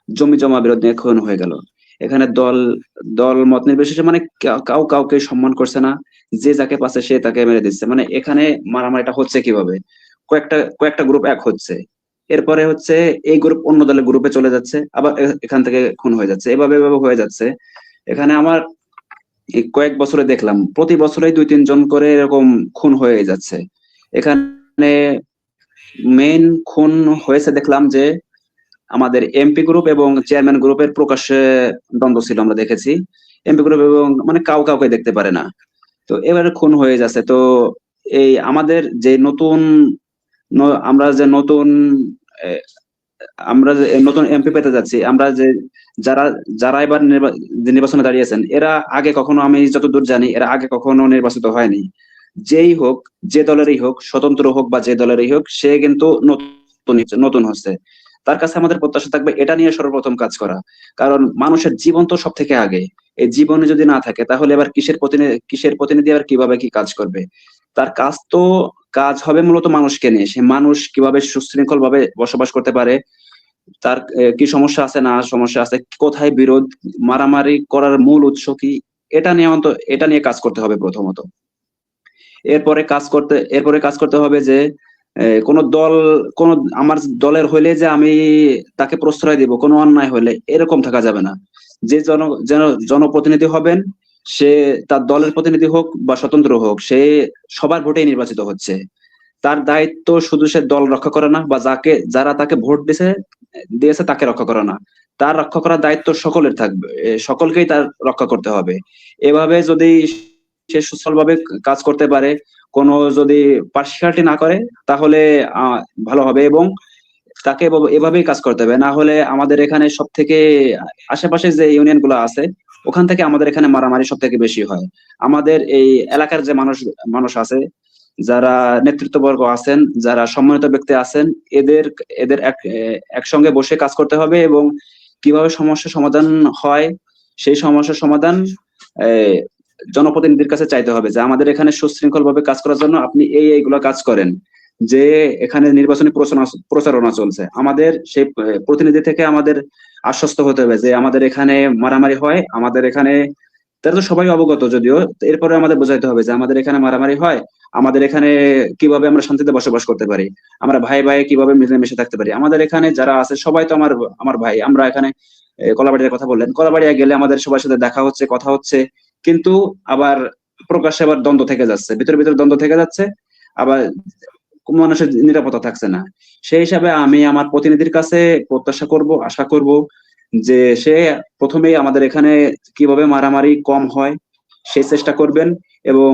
জমি জমা বিরোধ নিয়ে খুন হয়ে গেল। এখানে দল দল মত নির্বিশেষে মানে কাউকে সম্মান করছে না। যে যাকে পাচ্ছে সে তাকে মেরে দিচ্ছে। মানে এখানে মারামারিটা হচ্ছে কিভাবে? কয়েকটা গ্রুপ এক হচ্ছে। এরপরে হচ্ছে এই গ্রুপ অন্য দলের গ্রুপে চলে যাচ্ছে, আবার এখান থেকে খুন হয়ে যাচ্ছে। এভাবে হয়ে যাচ্ছে। এখানে আমার এই কয়েক বছরে দেখলাম প্রতি বছরেই ২-৩ জন করে এরকম খুন হয়ে যাচ্ছে। এখানে মেইন খুন হয়েছে দেখলাম যে আমাদের এমপি গ্রুপ এবং চেয়ারম্যান গ্রুপের প্রকাশ্যে দ্বন্দ্ব ছিল, আমরা দেখেছি। এমপি গ্রুপ এবং মানে কাউকে দেখতে পারে না। তো এবারে খুন হয়ে যাচ্ছে। তো এই আমাদের যে নতুন আমরা যে নতুন এ, আমরা যে নতুন এমপি পেতে যাচ্ছি, আমরা যে যারা যারা এবার যে নির্বাচনে দাঁড়িয়েছেন, এরা আগে কখনো, আমি যতদূর জানি, এরা আগে কখনো নির্বাচিত হয়নি। যেই হোক, যে দলেরই হোক, স্বতন্ত্র হোক বা যে দলেরই হোক, সে কিন্তু নতুন হচ্ছে। তার কাছে আমাদের প্রত্যাশা থাকবে এটা নিয়ে সর্বপ্রথম কাজ করা। কারণ মানুষের জীবন তো সব থেকে আগে। এই জীবনে যদি না থাকে তাহলে এবার কিসের প্রতিনিধি আবার কিভাবে কি কাজ করবে? তার কাজ হবে মূলত মানুষকে নিয়ে। সে মানুষ কিভাবে সুশৃঙ্খল ভাবে বসবাস করতে পারে, তার কি সমস্যা আছে না সমস্যা আছে, কোথায় বিরোধ, মারামারি করার মূল উৎস কি, এটা নিয়ে কাজ করতে হবে প্রথমত। এরপরে কাজ করতে হবে যে কোন দল কোন আমার দলের হইলে যে আমি তাকে প্রশ্রয় দিব, কোনো অন্যায় হলে এরকম থাকা যাবে না। যে জনপ্রতিনিধি হবেন, সে তার দলের প্রতিনিধি হোক বা স্বতন্ত্র হোক, সে সবার ভোটেই নির্বাচিত হচ্ছে। তার দায়িত্ব শুধু সে দল রক্ষা করে না, বা যারা তাকে ভোট দিয়েছে তাকে রক্ষা করে না। তার রক্ষা করার দায়িত্ব সকলের থাকবে। সকলকেই তার রক্ষা করতে হবে। এভাবে যদি সে সুস্থলভাবে কাজ করতে পারে, কোনো যদি পার্সিয়ালিটি না করে, তাহলে আহ ভালো হবে। এবং তাকে এভাবেই কাজ করতে হবে। না হলে আমাদের এখানে সব থেকে আশেপাশে যে ইউনিয়ন গুলো আছে, ওখান থেকে আমাদের এখানে মারামারি সব থেকে বেশি হয়। আমাদের এই এলাকার যে মানুষ মানুষ আছে, যারা নেতৃত্ববর্গ আছেন, যারা সম্মানিত ব্যক্তি আছেন, এদের এদের একসঙ্গে বসে কাজ করতে হবে এবং কিভাবে সমস্যার সমাধান হয় সেই সমস্যার সমাধান আহ, জনপ্রতিনিধির কাছে চাইতে হবে যে আমাদের এখানে সুশৃঙ্খল ভাবে কাজ করার জন্য আপনি এইগুলো কাজ করেন। যে এখানে নির্বাচনী প্রচারণা চলছে, আমাদের সেই প্রতিনিধি থেকে আমাদের আশ্বস্ত হতে হবে যে আমাদের এখানে মারামারি হয়, আমাদের এখানে, তারা তো সবাই অবগত যদিও, এরপরে আমাদের বোঝাইতে হবে যে আমাদের এখানে মারামারি হয়, আমাদের এখানে কিভাবে আমরা শান্তিতে বসবাস করতে পারি, আমরা ভাই ভাই কিভাবে মিলেমিশে থাকতে পারি। আমাদের এখানে যারা আছে সবাই তো আমার আমার ভাই। আমরা এখানে কলাবাড়ির কথা বললেন, কলাবাড়িয়া গেলে আমাদের সবার সাথে দেখা হচ্ছে, কথা হচ্ছে, কিন্তু আবার প্রকাশ্যে আবার দ্বন্দ্ব থেকে যাচ্ছে, ভিতরে দ্বন্দ্ব থেকে যাচ্ছে, আবার কোনো মানুষের নিরাপত্তা থাকছে না। সেই হিসাবে আমি আমার প্রতিনিধির কাছে প্রত্যাশা করব, আশা করব যে সে প্রথমেই আমাদের এখানে কিভাবে মারামারি কম হয় সেই চেষ্টা করবেন এবং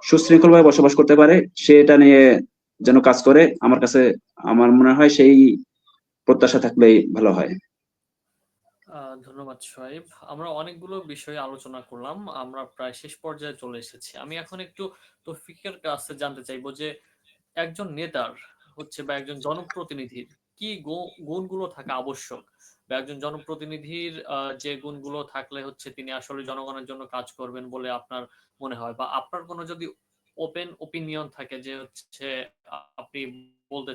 সুশৃঙ্খল ভাবে বসবাস করতে পারে সেটা নিয়ে যেন কাজ করে। আমার মনে হয় সেই প্রত্যাশা থাকলেই ভালো হয়। ধন্যবাদ সোহাইব। আমরা অনেকগুলো বিষয়ে আলোচনা করলাম, আমরা প্রায় শেষ পর্যায়ে চলে এসেছি। আমি এখন একটু তৌফিকের কাছে জানতে চাইবো যে একজন নেতার হচ্ছে বা একজন জনপ্রতিনিধির কি গুণগুলো থাকা আবশ্যক, বা একজন জনপ্রতিনিধির যে গুণগুলো থাকলে হচ্ছে তিনি আসলে জনগণের জন্য কাজ করবেন বলে আপনার মনে হয়, বা আপনার কোনো যদি ওপেন ওপিনিয়ন থাকে যে হচ্ছে আপনি বলতে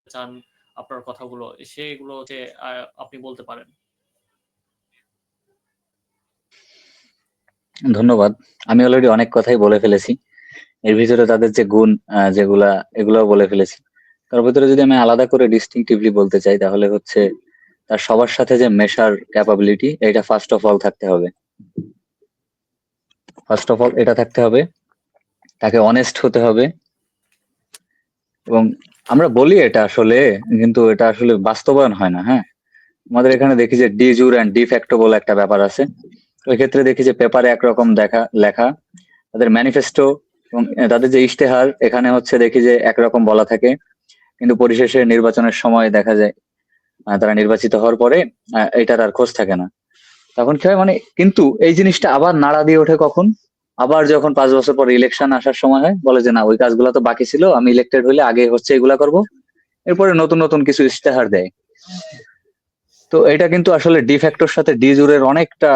চান আপনার কথাগুলো, সেগুলো হচ্ছে আপনি বলতে পারেন। ধন্যবাদ। আমি অলরেডি অনেক কথাই বলে ফেলেছি। এর ভিতরে তাদের যে গুণ যেগুলা, এগুলাও বলে ফেলেছি। তার ভিতরে যদি আমি আলাদা করে ডিস্টিংটিভলি বলতে চাই, তাহলে হচ্ছে তার সবার সাথে যে মেশার ক্যাপাবিলিটি, এটা ফার্স্ট অফ অল থাকতে হবে। এটা থাকতে হবে। তাকে অনেস্ট হতে হবে। এবং আমরা বলি এটা আসলে, কিন্তু এটা আসলে বাস্তবায়ন হয় না। হ্যাঁ, আমাদের এখানে দেখি যে ডি জুর অ্যান্ড ডি ফ্যাক্টো বলে একটা ব্যাপার আছে। ওই ক্ষেত্রে দেখি যে পেপারে একরকম লেখা, তাদের ম্যানিফেস্টো এবং তাদের যে ইশতেহার, এখানে হচ্ছে দেখি যে একরকম বলা থাকে, কিন্তু পরিশেষে নির্বাচনের সময় দেখা যায় তারা নির্বাচিত হওয়ার পরে এটার আর খোঁজ থাকে না। তখন কি হয়, মানে কিন্তু এই জিনিসটা আবার নাড়া দিয়ে ওঠে কখন, আবার যখন 5 বছর পর ইলেকশন আসার সময় হয়, বলে যে না ওই কাজগুলো তো বাকি ছিল, আমি ইলেক্টেড হইলে আগে হচ্ছে এগুলা করব, এরপরে নতুন নতুন কিছু ইশতেহার দেয়। তো এটা কিন্তু আসলে ডি ফ্যাক্টর সাথে ডি জুরের অনেকটা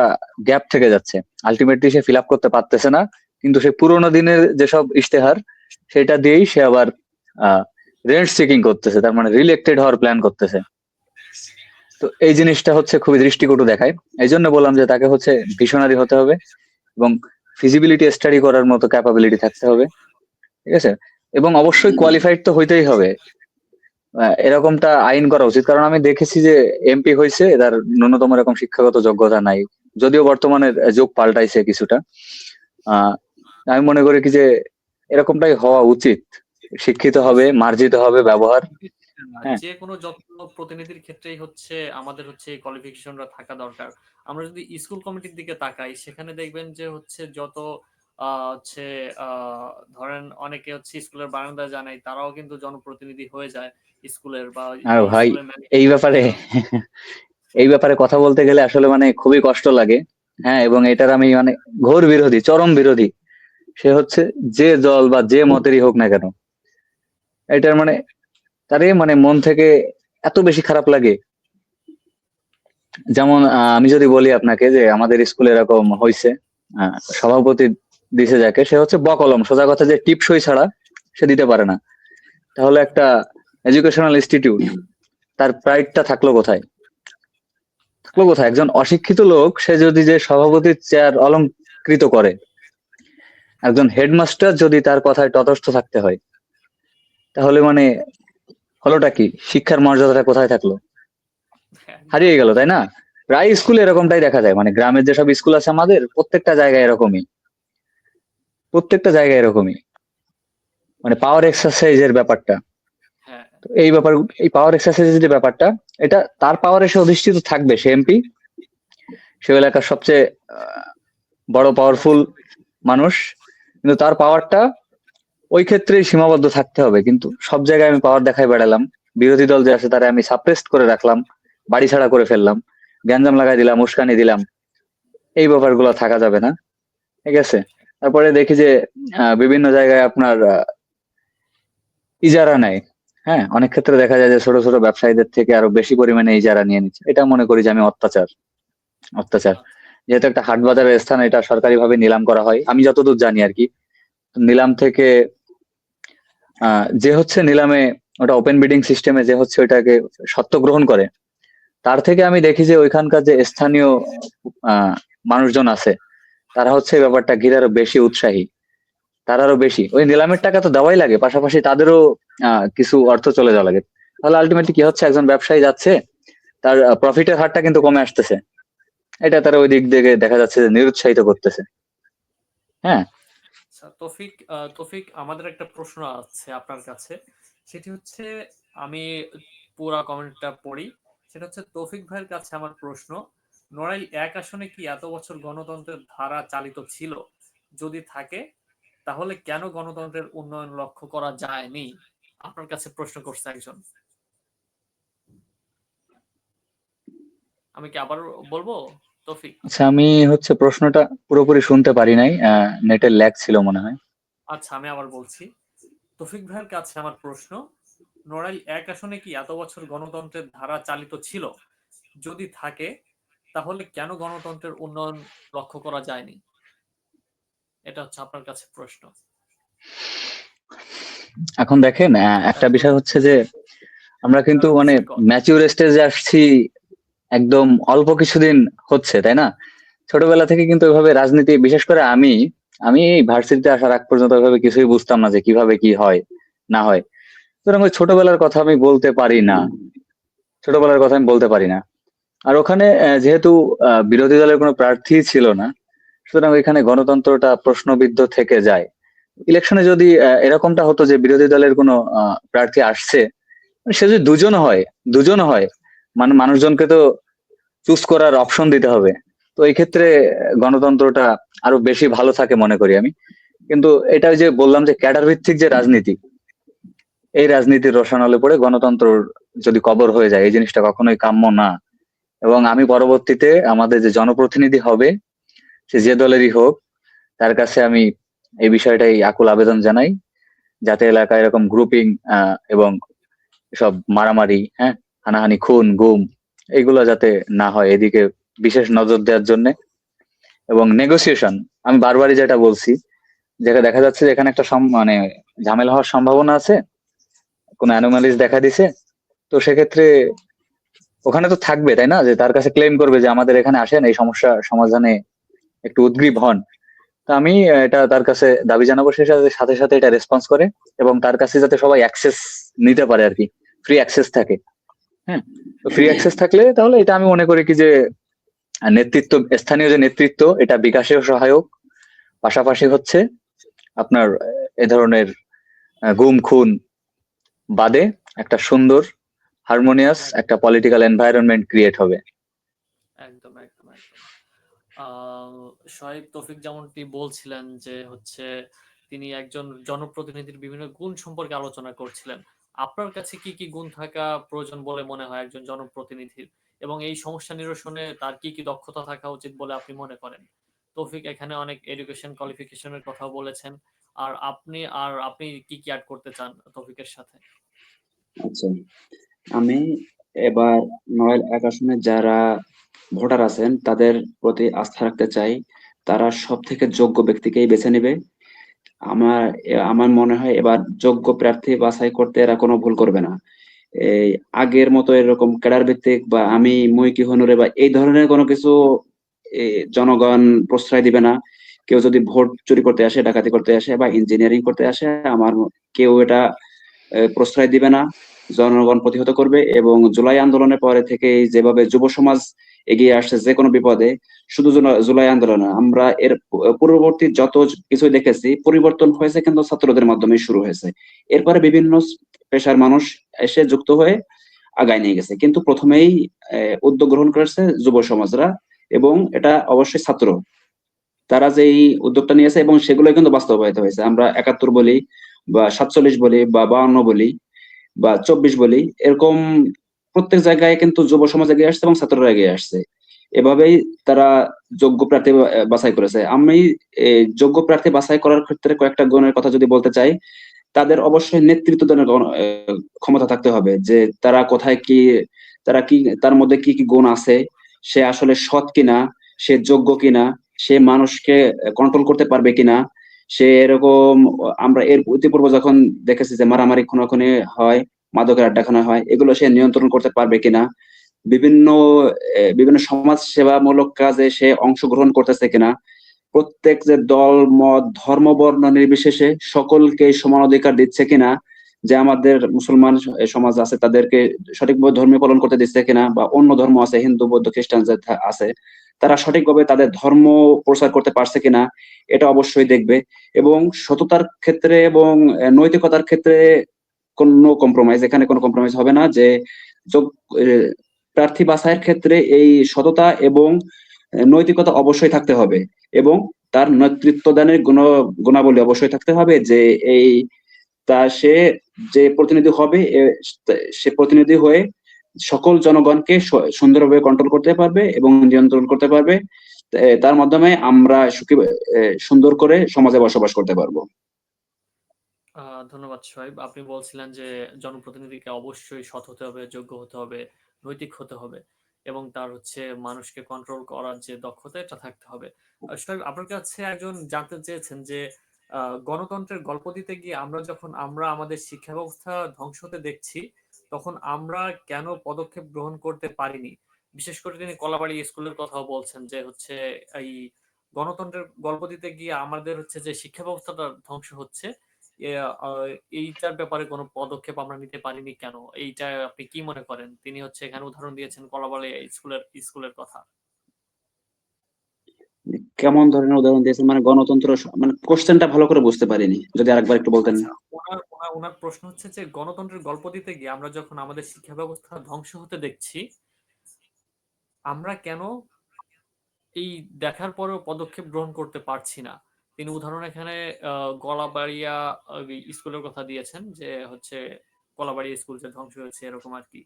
গ্যাপ থেকে যাচ্ছে, আলটিমেটলি সে ফিল আপ করতে পারতেছে না, কিন্তু সে পুরোনো দিনের যেসব ইশতেহার সেটা দিয়েই সে আবার রেন্ট সিকিং করতেছে, তার মানে রিইলেক্টেড হওয়ার প্ল্যান করতেছে। তো এই জিনিসটা হচ্ছে খুবই দৃষ্টিকটু দেখায়। এই জন্য বললাম যে তাকে হচ্ছে ভিশনারি হতে হবে এবং ফিজিবিলিটি স্টাডি করার মতো ক্যাপাবিলিটি থাকতে হবে, ঠিক আছে, এবং অবশ্যই কোয়ালিফাইড তো হইতেই হবে। এরকমটা আইন করা উচিত, কারণ আমি দেখেছি যে এমপি হয়েছে, তার ন্যূনতম এরকম শিক্ষাগত যোগ্যতা নাই, যদিও বর্তমানে যুগ পাল্টাইছে কিছুটা। আমি মনে করি কি যে এরকমটাই হওয়া উচিত, শিক্ষিত হবে, মার্জিত হবে ব্যবহার। হ্যাঁ, যে কোনো প্রতিনিধির ক্ষেত্রেই হচ্ছে আমাদের হচ্ছে কোয়ালিফিকেশনরা থাকা দরকার। আমরা যদি স্কুল কমিটির দিকে তাকাই, সেখানে দেখবেন যে হচ্ছে যত হচ্ছে ধরেন অনেকে হচ্ছে স্কুলের বারান্দায় জানাই, তারাও কিন্তু জনপ্রতিনিধি হয়ে যায় স্কুলের, বা আর ভাই স্কুলের এই ব্যাপারে এই ব্যাপারে কথা বলতে গেলে আসলে মানে খুবই কষ্ট লাগে। হ্যাঁ, এবং এটার আমি মানে ঘোর বিরোধী, চরম বিরোধী। সে হচ্ছে যে দল বা যে মতেরই হোক না কেন, এটার মানে তারে মানে মন থেকে এত বেশি খারাপ লাগে। যেমন আমি যদি বলি আপনাকে যে আমাদের স্কুলে এরকম হয়েছে, সভাপতি দিছে যাকে, সে হচ্ছে বকলম, সোজা কথা যে টিপসই ছাড়া সে দিতে পারে না। তাহলে একটা এডুকেশনাল ইনস্টিটিউট, তার প্রাইডটা থাকলো কোথায়? থাকলো কোথায়? একজন অশিক্ষিত লোক সে যদি যে সভাপতির চেয়ার অলংকৃত করে, একজন হেডমাস্টার যদি তার কথায় তটস্থ থাকতে হয়, তাহলে মানে হলোটা কি? শিক্ষার মর্যাদাটা কোথায় থাকলো? হারিয়ে গেল, তাই না? প্রায় স্কুলে এরকমটাই দেখা যায়, মানে গ্রামের যেসব স্কুল আছে আমাদের, প্রত্যেকটা জায়গায় এরকমই, প্রত্যেকটা জায়গায় এরকমই, মানে পাওয়ার এক্সারসাইজের ব্যাপারটা। হ্যাঁ, তো এই ব্যাপার, এই পাওয়ার এক্সারসাইজের যে ব্যাপারটা, এটা তার পাওয়ারে সে অধিষ্ঠিত থাকবে, সে এমপি, সে এলাকার সবচেয়ে বড় পাওয়ারফুল মানুষ, কিন্তু তার পাওয়ারটা ওই ক্ষেত্রেই সীমাবদ্ধ থাকতে হবে। কিন্তু সব জায়গায় আমি পাওয়ার দেখাই বেড়ালাম, বিরোধী দল যে আছে তারা আমি সাপ্রেস্ট করে রাখলাম, বাড়ি ছাড়া করে ফেললাম, গ্যাঞ্জাম লাগাই দিলাম, উস্কানি দিলাম, এই ব্যাপারগুলো থাকা যাবে না, ঠিক আছে? তারপরে দেখি যে বিভিন্ন জায়গায় আপনার ইজারা নেয়। হ্যাঁ, অনেক ক্ষেত্রে দেখা যায় যে ছোট ছোট ব্যবসায়ীদের থেকে আরো বেশি পরিমাণে ইজারা নিয়ে নিচ্ছে। এটা মনে করি যে আমি অত্যাচার, অত্যাচার। যেহেতু একটা হাট বাজারের স্থান, এটা সরকারিভাবে নিলাম করা হয়, আমি যতদূর জানি আর কি। নিলাম থেকে যে হচ্ছে নিলামে, ওটা ওপেন বিডিং সিস্টেমে যে হচ্ছে ওইটাকে সত্ত্ব গ্রহণ করে, তার থেকে আমি দেখি যে ওইখানকার যে স্থানীয় মানুষজন আছে, তারা হচ্ছে এই ব্যাপারটা ঘিরে আরো বেশি উৎসাহী, তার আরো বেশি, ওই নিলামের টাকা তো দেওয়াই লাগে, পাশাপাশি তাদেরও কিছু অর্থ চলে যাওয়া লাগে। তাহলে আলটিমেটলি কি হচ্ছে, একজন ব্যবসায়ী যাচ্ছে, তার প্রফিটের হারটা কিন্তু কমে আসতেছে, এটা তারা ওই দিক থেকে দেখা যাচ্ছে যে নিরুৎসাহিত করতেছে। হ্যাঁ, তৌফিক, তৌফিক, আমাদের একটা প্রশ্ন আছে আপনার কাছে। সেটি হচ্ছে, আমি পুরা কমেন্টটা পড়ি। সেটা হচ্ছে, তৌফিক ভাইয়ের কাছে আমার প্রশ্ন, নড়াইল 1 আসনে কি এত বছর গণতন্ত্রের ধারা চালিত ছিল? যদি থাকে, তাহলে কেন গণতন্ত্রের উন্নয়ন লক্ষ্য করা যায়নি? আপনার কাছে প্রশ্ন করছে একজন। আমি কি আবার বলবো তৌফিক? আচ্ছা, আমি হচ্ছে প্রশ্নটা পুরোপুরি শুনতে পারি নাই, নেটের ল্যাগ ছিল মনে হয়। আচ্ছা, আমি আবার বলছি। তৌফিক ভাইয়ের কাছে আমার প্রশ্ন, নড়াইল 1 আসনে কি এত বছর গণতন্ত্রের ধারা চালিত ছিল? যদি থাকে, তাহলে কেন গণতন্ত্রের উন্নয়ন লক্ষ্য করা যায়নি? এটা হচ্ছে আপনার কাছে প্রশ্ন। এখন দেখেন, একটা বিষয় হচ্ছে যে আমরা কিন্তু মানে ম্যাচিউর স্টেজে আসছি একদম অল্প কিছুদিন হচ্ছে, তাই না? ছোটবেলা থেকে কিন্তু ওইভাবে রাজনীতি, বিশেষ করে আমি আমি ভার্সিটিতে আসার আগ পর্যন্ত ওইভাবে কিছুই বুঝতাম না যে কিভাবে কি হয় না হয়। সুতরাং ওই ছোটবেলার কথা আমি বলতে পারি না, ছোটবেলার কথা আমি বলতে পারি না। আর ওখানে যেহেতু বিরোধী দলের কোনো প্রার্থী ছিল না, সুতরাং ওইখানে গণতন্ত্রটা প্রশ্নবিদ্ধ থেকে যায়। ইলেকশনে যদি এরকমটা হতো যে বিরোধী দলের কোনো প্রার্থী আসছে, সে যদি দুজন হয়, মানে মানুষজনকে তো চুজ করার অপশন দিতে হবে। তো এই ক্ষেত্রে গণতন্ত্রটা আরো বেশি ভালো থাকে মনে করি আমি। কিন্তু এটা ওই যে বললাম যে ক্যাডার ভিত্তিক যে রাজনীতি, এই রাজনীতির রসানলে পড়ে গণতন্ত্র যদি কবর হয়ে যায়, এই জিনিসটা কখনোই কাম্য না। এবং আমি পরবর্তীতে আমাদের যে জনপ্রতিনিধি হবে, সে যে দলেরই হোক, তার কাছে আমি এই বিষয়টাই আকুল আবেদন জানাই, যাতে এলাকায় এরকম গ্রুপিং এবং সব মারামারি, হ্যাঁ, হানাহানি, খুন গুম, এইগুলো যাতে না হয়, এদিকে বিশেষ নজর দেওয়ার জন্য। এবং নেগোসিয়েশন, আমি বারবারই যেটা বলছি, যেটা দেখা যাচ্ছে যে এখানে একটা মানে ঝামেলা হওয়ার সম্ভাবনা আছে, কোনো অ্যানোমালিস দেখা দিছে, তো সেক্ষেত্রে ওখানে তো থাকবে, তাই না, যে তার কাছে ক্লেম করবে যে আমাদের এখানে আসেন, এই সমস্যা সমাধানে একটু উদ্গ্রীব হন। তো আমি এটা তার কাছে দাবি জানাবো, সে সাথে সাথে সাথে এটা রেসপন্স করে, এবং তার কাছে যাতে সবাই অ্যাক্সেস নিতে পারে আর কি, ফ্রি অ্যাক্সেস থাকে। হ্যাঁ, তো ফ্রি অ্যাক্সেস থাকলে তাহলে এটা আমি মনে করি কি যে নেতৃত্ব, স্থানীয় যে নেতৃত্ব, এটা বিকাশেও সহায়ক। পাশাপাশি হচ্ছে আপনার এ ধরনের গুম খুন বাদে একটা সুন্দর হারমোনিয়াস একটা পলিটিক্যাল এনভায়রনমেন্ট ক্রিয়েট হবে। একদম একদম একদম। শোয়েব তৌফিক যেমনটি বলছিলেন যে হচ্ছে তিনি একজন জনপ্রতিনিধির বিভিন্ন গুণ সম্পর্কে আলোচনা করছিলেন। আপনার কাছে কি কি গুণ থাকা প্রয়োজন বলে মনে হয় একজন জনপ্রতিনিধির, এবং এই সমস্যা নিরসনে তার কি কি দক্ষতা থাকা উচিত বলে আপনি মনে করেন? তৌফিক এখানে অনেক এডুকেশন কোয়ালিফিকেশনের কথা বলেছেন, আর আপনি কি কি অ্যাড করতে চান তৌফিকের সাথে? আচ্ছা, আমি এবার নড়াইল এক আসনে যারা ভোটার আছেন তাদের প্রতি আস্থা রাখতে চাই। তারা সব থেকে যোগ্য ব্যক্তিকেই বেছে নেবে। আমার আমার মনে হয় এবার যোগ্য প্রার্থী বাছাই করতে এরা কোনো ভুল করবে না। এই আগের মতো এরকম ক্যাডার ভিত্তিক বা আমি মুই কি হনুরে বা এই ধরনের কোনো কিছু জনগণ প্রশ্রয় দিবে না। কেউ যদি ভোট চুরি করতে আসে, ডাকাতি করতে আসে বা ইঞ্জিনিয়ারিং করতে আসে, কেউ এটা প্রশ্রয় দিবে না। জনগণ প্রতিহত করবে। এবং জুলাই আন্দোলনের পরে থেকে যেভাবে যুব সমাজ এগিয়ে আসছে যে কোনো বিপদে, শুধু জুলাই আন্দোলনে আমরা এর পূর্ববর্তী যত কিছু দেখেছি, পরিবর্তন হয়েছে কিন্তু ছাত্রদের মাধ্যমে শুরু হয়েছে। এরপরে বিভিন্ন পেশার মানুষ এসে যুক্ত হয়ে আগায় নিয়ে গেছে, কিন্তু প্রথমেই উদ্যোগ গ্রহণ করেছে যুব সমাজরা। এবং এটা অবশ্যই ছাত্র, তারা যে এই উদ্যোগটা নিয়েছে এবং সেগুলো কিন্তু বাস্তবায়িত হয়েছে। আমরা ৭১ বলি বা ৪৭ বলি বা ৫২ বলি বা ২৪ বলি, এরকম প্রত্যেক জায়গায় কিন্তু যুব সমাজ এগিয়ে আসছে এবং ছাত্ররা এগিয়ে আসছে। এভাবেই তারা যোগ্য প্রার্থী বাছাই করেছে। আমি যোগ্য প্রার্থী বাছাই করার ক্ষেত্রে কয়েকটা গুণের কথা যদি বলতে চাই, তাদের অবশ্যই নেতৃত্ব দানের ক্ষমতা থাকতে হবে, যে তারা কোথায় কি, তারা কি, তার মধ্যে কি কি গুণ আছে, সে আসলে সৎ কিনা, সে যোগ্য কিনা, সে মানুষকে কন্ট্রোল করতে পারবে কিনা। সে এরকম, আমরা এর ইতিপূর্বে যখন দেখেছি যে মারামারি খুনাখুনি হয়, মাদকের আড্ডাখানা হয়, এগুলো সে নিয়ন্ত্রণ করতে পারবে কিনা। বিভিন্ন বিভিন্ন সমাজ সেবামূলক কাজে সে অংশগ্রহণ করতেছে কিনা। প্রত্যেক যে দল মত ধর্ম বর্ণ নির্বিশেষে সকলকে সমান অধিকার দিচ্ছে কিনা। যে আমাদের মুসলমান সমাজ আছে তাদেরকে সঠিকভাবে ধর্মীয় পালন করতে দিচ্ছে কিনা, বা অন্য ধর্ম আছে, হিন্দু বৌদ্ধ খ্রিস্টান যে আছে, তারা সঠিকভাবে তাদের ধর্ম প্রচার করতে পারছে কিনা, এটা অবশ্যই দেখবে। এবং সততার ক্ষেত্রে এবং নৈতিকতার ক্ষেত্রে কোনো কম্প্রোমাইজ, এখানে কোনো কম্প্রোমাইজ হবে না। যে যোগ- আহ, প্রার্থী বাছাইয়ের ক্ষেত্রে এই সততা এবং নৈতিকতা অবশ্যই থাকতে হবে। এবং তার নেতৃত্ব দানের গুণাবলী অবশ্যই থাকতে হবে। যে এই সে যে প্রতিনিধি হবে, সে প্রতিনিধি হয়ে সকল জনগণকে সুন্দরভাবে কন্ট্রোল করতে পারবে এবং নিয়ন্ত্রণ করতে পারবে। তার মাধ্যমে আমরা সুখী, সুন্দর করে সমাজে বসবাস করতে পারবো। ধন্যবাদ সোহাইব। আপনি বলছিলেন যে জনপ্রতিনিধিকে অবশ্যই সৎ হতে হবে, যোগ্য হতে হবে, নৈতিক হতে হবে, এবং তার হচ্ছে মানুষকে কন্ট্রোল করার যে দক্ষতা এটা থাকতে হবে। সোহাইব, আপনার কাছে একজন জানতে চেয়েছেন যে গণতন্ত্রের গল্প দিতে গিয়ে আমরা আমাদের শিক্ষা ব্যবস্থা ধ্বংস হতে দেখছি, তখন আমরা কেন পদক্ষেপ গ্রহণ করতে পারিনি? বিশেষ করে তিনি কলাবাড়ি স্কুলের কথাও বলছেন যে হচ্ছে এই গণতন্ত্রের গল্প দিতে গিয়ে আমাদের হচ্ছে যে শিক্ষা ব্যবস্থাটা ধ্বংস হচ্ছে, এ এইটার ব্যাপারে কোনো পদক্ষেপ আমরা নিতে পারিনি কেন? এইটা আপনি কি মনে করেন? তিনি হচ্ছে এখানে উদাহরণ দিয়েছেন কলাবাড়ি স্কুলের কথা। কেমন ধরনের উদাহরণ দিয়েছেন, মানে গণতন্ত্র মানে কোশ্চেনটা ভালো করে বুঝতে পারিনি, যদি আরেকবার একটু বলতেন। আচ্ছা, ওনার প্রশ্ন হচ্ছে যে গণতন্ত্রের গল্প দিতে গিয়ে আমরা যখন আমাদের শিক্ষা ব্যবস্থা ধ্বংস হতে দেখছি, আমরা কেন এই দেখার পরেও পদক্ষেপ গ্রহণ করতে পারছি না? তিনি উদাহরণ এখানে গলাবাড়িয়া স্কুলের কথা দিয়েছেন, যে হচ্ছে কলাবাড়িয়া স্কুল যে ধ্বংস হয়েছে এরকম আর কি।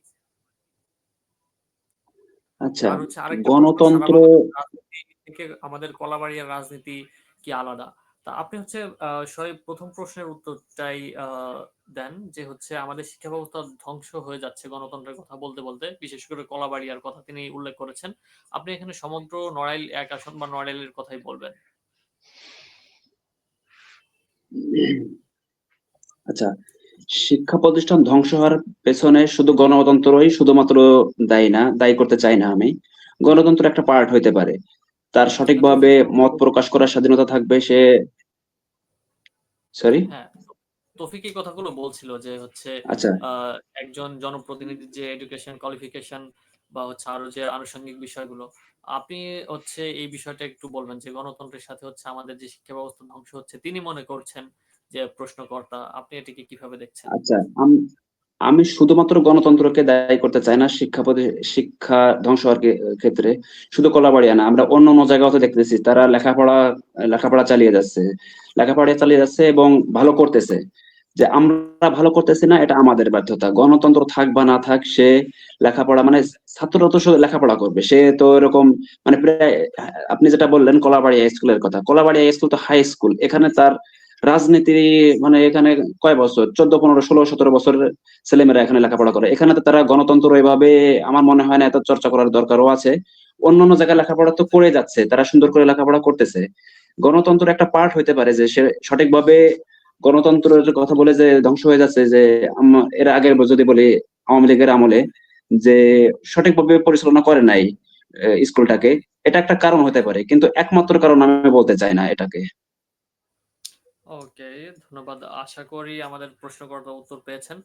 আচ্ছা, আর হচ্ছে আরেকটা প্রশ্ন, সারা গণতন্ত্র বাংলাদেশের রাজনীতি থেকে আমাদের কলাবাড়িয়ার রাজনীতি কি আলাদা? তা আপনি হচ্ছে শোয়েব প্রথম প্রশ্নের উত্তরটাই দেন, যে হচ্ছে আমাদের শিক্ষা ব্যবস্থা ধ্বংস হয়ে যাচ্ছে গণতন্ত্রের কথা বলতে বলতে, বিশেষ করে কলাবাড়িয়ার কথা তিনি উল্লেখ করেছেন। আপনি এখানে সমগ্র নড়াইল ১ আসন বা নড়াইলের কথাই বলবেন। আচ্ছা, শিক্ষা প্রতিষ্ঠান ধ্বংস হওয়ার পেছনে শুধু গণতন্ত্রই শুধুমাত্র দায়ী না, দায়ী করতে চাই না আমি। গণতন্ত্র একটা পার্ট হইতে পারে। তার যেটা সঠিকভাবে তৌফিক ভাই মত বলছিল। প্রকাশ করার স্বাধীনতা থাকবে, সে সরি? হ্যাঁ, তৌফিক এই কথাগুলো বলছিল যে হচ্ছে আচ্ছা, একজন জনপ্রতিনিধির যে এডুকেশন কোয়ালিফিকেশন বা হচ্ছে আরো যে আনুষঙ্গিক বিষয়গুলো, আপনি হচ্ছে এই বিষয়টা একটু বলবেন যে গণতন্ত্রের সাথে হচ্ছে আমাদের যে শিক্ষা ব্যবস্থা ধ্বংস হচ্ছে তিনি মনে করছেন যে প্রশ্নকর্তা, আপনি এটিকে কিভাবে দেখছেন? আচ্ছা। আমি শুধুমাত্র গণতন্ত্রকে দায়ী করতে চাই না শিক্ষা ধ্বংস হওয়ার ক্ষেত্রে। শুধু কলাবাড়িয়া না, আমরা অন্য অন্য জায়গাও তো দেখতেছি তারা লেখাপড়া চালিয়ে যাচ্ছে, লেখাপড়া চালিয়ে যাচ্ছে এবং ভালো করতেছে। যে আমরা ভালো করতেছি না, এটা আমাদের ব্যর্থতা। গণতন্ত্র থাক বা না থাক, সে লেখাপড়া মানে ছাত্ররা তো শুধু লেখাপড়া করবে, সে তো এরকম মানে প্রায় আপনি যেটা বললেন কলাবাড়িয়া স্কুলের কথা, কলাবাড়িয়া স্কুল তো হাই স্কুল, এখানে তার রাজনীতি মানে এখানে কয় বছর 14, 15, 16, 17 বছরের ছেলেমেয়েরা এখানে লেখাপড়া করে, এখানে তো তারা গণতন্ত্র এভাবে আমার মনে হয় না এত চর্চা করার দরকারও আছে। অন্যান্য জায়গায় লেখাপড়া তো করে যাচ্ছে, তারা সুন্দর করে লেখাপড়া করতেছে। গণতন্ত্র একটা পার্ট হইতে পারে যে সে সঠিকভাবে গণতন্ত্রের কথা বলে যে ধ্বংস হয়ে যাচ্ছে, যে এর আগের যদি বলি আওয়ামী লীগের আমলে যে সঠিকভাবে পরিচালনা করে নাই স্কুলটাকে, এটা একটা কারণ হতে পারে, কিন্তু একমাত্র কারণ আমি বলতে চাই না এটাকে। ওকে, ধন্যবাদ। আশা করি আমাদের প্রশ্নকর্তা উত্তর পেয়েছেন।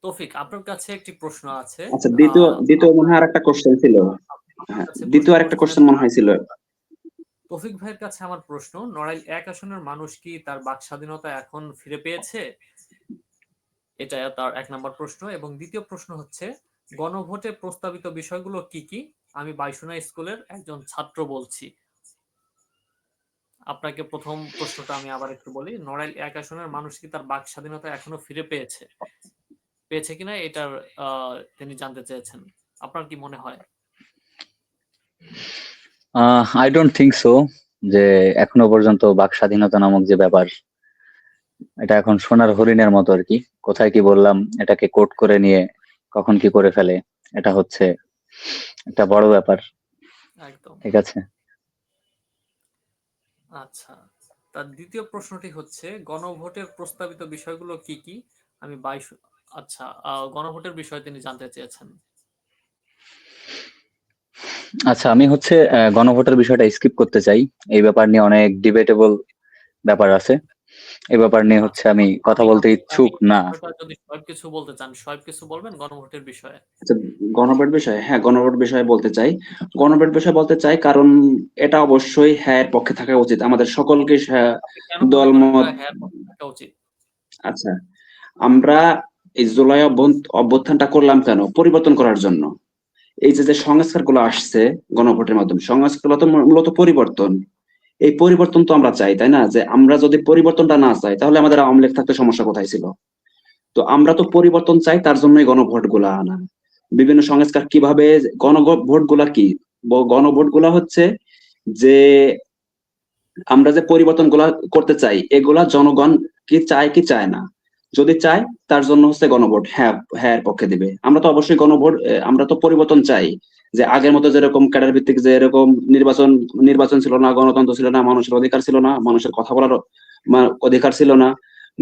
তৌফিক, আপনার কাছে একটি প্রশ্ন আছে। আচ্ছা, দ্বিতীয় দ্বিতীয় মনে হয় আরেকটা কোশ্চেন ছিল। আপনার হ্যাঁ, কাছে প্রশ্ন দ্বিতীয় আরেকটা করছিলেন। কোশ্চেন মনে হয় ছিল। তৌফিক ভাইয়ের কাছে আমার প্রশ্ন, নড়াইল ১ আসনের মানুষ কি তার বাক স্বাধীনতা এখন ফিরে পেয়েছে? এটা তার ১ নাম্বার প্রশ্ন। এবং দ্বিতীয় প্রশ্ন হচ্ছে, গণভোটে প্রস্তাবিত বিষয়গুলো কি কি? আমি বাইশুনা স্কুলের একজন ছাত্র বলছি। আপনাকে প্রথম প্রশ্নটা আমি আবার একটু বলি, নড়াইল ১ আসনের মানুষ কি তার বাক স্বাধীনতা এখনো ফিরে পেয়েছে? পেয়েছে কিনা এটার তিনি জানতে চেয়েছেন। আপনার কি মনে হয়? আই ডোন্ট থিংক সো যে এখনো পর্যন্ত বাক স্বাধীনতা নামক যে ব্যাপার, এটা এখন সোনার হরিণের মতো আর কি। কোথায় কি বললাম এটাকে কোট করে নিয়ে কখন কি করে ফেলে, এটা হচ্ছে একটা বড় ব্যাপার। একদম। ঠিক আছে। আচ্ছা, তার দ্বিতীয় প্রশ্নটি হচ্ছে, গণভোটের প্রস্তাবিত বিষয়গুলো কি কি? আমি ২২, আচ্ছা, গণভোটের বিষয়ে তিনি জানতে চেয়েছেন। আচ্ছা, আমি হচ্ছে গণভোটের বিষয়টা স্কিপ করতে চাই। এই ব্যাপার নিয়ে অনেক ডিবেটেবল ব্যাপার আছে, এই ব্যাপার নিয়ে হচ্ছে আচ্ছা, আমি কথা আমি বলতে আমি আমি ইচ্ছুক না। বিষয়টা যদি শোয়েব কিছু বলতে চান, শোয়েব কিছু বলবেন গণভোটের বিষয়ে? আচ্ছা, গণভোট বিষয়ে, হ্যাঁ গণভোট বিষয়ে বলতে চাই। গণভোট বিষয়ে বলতে চাই কারণ এটা অবশ্যই হ্যাঁ এর পক্ষে থাকা উচিত আমাদের সকলকে, আপনি কেন মনে করেন দলমত। এটা হ্যাঁ পক্ষে থাকা উচিত? আচ্ছা, আমরা এই জুলাই অভ্যুত্থানটা করলাম কেন? পরিবর্তন করার জন্য। এই যে যে সংস্কার গুলো আসছে গণভোটের মাধ্যমে, সংস্কার গুলো তো মূলত পরিবর্তন। এই পরিবর্তন তো আমরা চাই, তাই না? যে আমরা যদি পরিবর্তনটা না চাই তাহলে আমাদের আওয়ামী লীগ থাকতে সমস্যা কোথায় ছিল? তো আমরা তো পরিবর্তন চাই, তার জন্যই গণভোট গুলা আনা। বিভিন্ন সংস্কার কিভাবে, গণভোট গুলা কি? গণভোট গুলা হচ্ছে যে আমরা যে পরিবর্তন গুলা করতে চাই, এগুলা জনগণ কি চায় কি চায় না। যদি চায় তার জন্য হচ্ছে গণভোট হ্যাঁ হ্যাঁ এর পক্ষে দিবে। আমরা তো অবশ্যই গণভোট, আমরা তো পরিবর্তন চাই। যে আগের মতো যেরকম ক্যাডার ভিত্তিক যে এরকম নির্বাচন ছিল না, গণতন্ত্র ছিল না, মানুষের অধিকার ছিল না, মানুষের কথা বলার অধিকার ছিল না।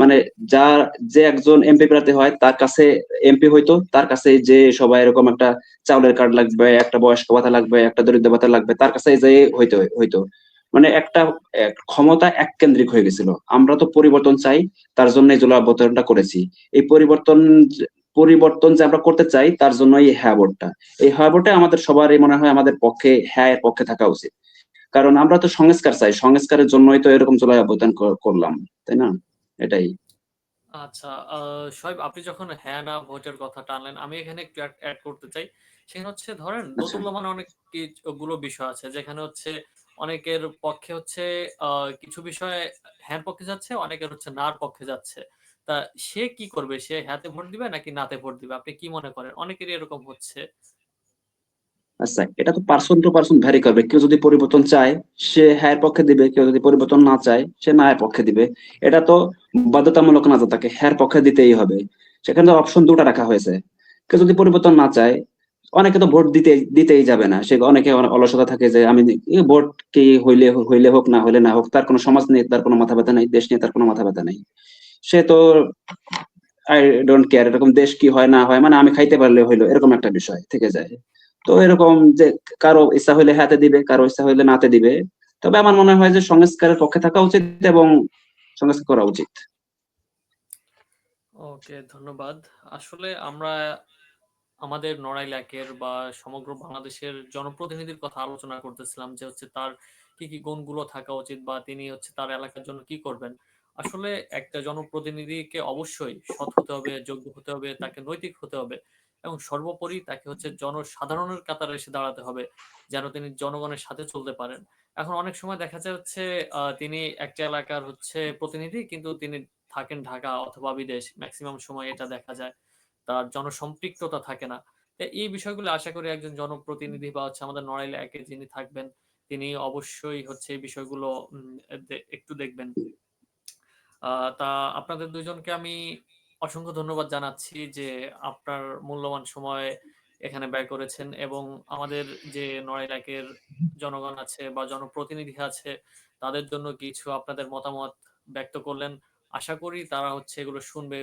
মানে যার যে একজন এমপি প্রার্থী হয় তার কাছে, এমপি হইতো তার কাছে যে সবাই এরকম একটা চাউলের কার্ড লাগবে, একটা বয়স্ক ভাতা লাগবে, একটা দরিদ্র ভাতা লাগবে, তার কাছে যে হইতো হইতো মানে একটা ক্ষমতা এককেন্দ্রিক হয়ে গেছিল। আমরা তো পরিবর্তন চাই, তার জন্য এই জুলাই অভ্যুত্থানটা করেছি। এই পরিবর্তন যে আমরা করতে চাই তার জন্য এই হ্যাঁ ভোটটা, এই হ্যাঁ ভোটে আমাদের সবারই মনে হয় আমাদের পক্ষে হ্যাঁ এর পক্ষে থাকা উচিত। কারণ আমরা তো সংস্কার চাই, সংস্কারের জন্যই তো এরকম জুলাই অভ্যুত্থান করলাম, তাই না? এটাই। আচ্ছা, শোয়েব, আপনি যখন হ্যাঁ না ভোটের কথা টানলেন, আমি এখানে একটু অ্যাড করতে চাই। সেখানে হচ্ছে ধরেন আচ্ছা, দোদুল্যমানে অনেক গুলো বিষয় আছে যেখানে হচ্ছে অনেকের পক্ষে হচ্ছে কিছু বিষয়ে হ্যাঁ পক্ষে যাচ্ছে, অনেকের হচ্ছে নার পক্ষে যাচ্ছে। তা সে কি করবে? সে হ্যাঁতে ভোট দিবে নাকি নাতে ভোট দিবে? আপনি কি মনে করেন? অনেকেরই এরকম হচ্ছে। আচ্ছা, এটা তো পার্সন টু পার্সন ভ্যারি করবে। কেউ যদি পরিবর্তন চায় সে হ্যাঁ এর পক্ষে দিবে, কেউ যদি পরিবর্তন না চায় সে না এর পক্ষে দিবে। এটা তো বাধ্যতামূলক না যে তাকে হ্যাঁ এর পক্ষে দিতেই হবে। সেখানে তো অপশন দুটো রাখা হয়েছে। কেউ যদি পরিবর্তন না চায়, অনেকে তো ভোট দিতেই যাবে না। সে অনেকে অলসতা থাকে যে আমি ভোট কি হইলে হইলে হোক, না হইলে না হোক, তার কোনো সমাজ নিয়ে তার কোনো মাথা ব্যথা নেই, দেশ নিয়ে তার কোনো মাথা ব্যথা নেই। সে তো আই ডোন্ট কেয়ার, এরকম দেশ কি হয় না হয়, মানে আমি খাইতে পারলে হইলো, এরকম একটা বিষয় থেকে যায়। তো এরকম যে কারো ইচ্ছা হইলে হাতে দিবে, কারো ইচ্ছা হইলে নাতে দিবে। তবে আমার মনে হয় যে সংস্কারের পক্ষে থাকা উচিত এবং সংস্কার করা উচিত। ওকে, ধন্যবাদ। আসলে আমরা আমাদের নড়াইল একের বা সমগ্র বাংলাদেশের জনপ্রতিনিধির কথা আলোচনা করতেছিলাম যে হচ্ছে তার কি কি গুণগুলো থাকা উচিত বা তিনি হচ্ছে তার এলাকার জন্য কি করবেন। আসলে একটা জনপ্রতিনিধিকে অবশ্যই সৎ হতে হবে, যোগ্য হতে হবে, তাকে নৈতিক হতে হবে এবং সর্বোপরি তাকে হচ্ছে জনসাধারণের কাতারে এসে দাঁড়াতে হবে যেন তিনি জনগণের সাথে চলতে পারেন। এখন অনেক সময় দেখা যায় হচ্ছে তিনি একটা এলাকার হচ্ছে প্রতিনিধি কিন্তু তিনি থাকেন ঢাকা অথবা বিদেশ, ম্যাক্সিমাম সময় এটা দেখা যায় তার জনসম্পৃক্ততা থাকে না। তো এই বিষয়গুলো আশা করি একজন জনপ্রতিনিধি বা হচ্ছে আমাদের নড়াইল একে যিনি থাকবেন তিনি অবশ্যই হচ্ছে এই বিষয়গুলো একটু দেখবেন। তা আপনাদের দুইজনকে আমি অসংখ্য ধন্যবাদ জানাচ্ছি যে আপনার মূল্যবান সময় এখানে ব্যয় করেছেন এবং আমাদের যে নড়াইল একের জনগণ আছে বা জনপ্রতিনিধি আছে তাদের জন্য কিছু আপনাদের মতামত ব্যক্ত করলেন। আশা করি তারা হচ্ছে এগুলো শুনবে,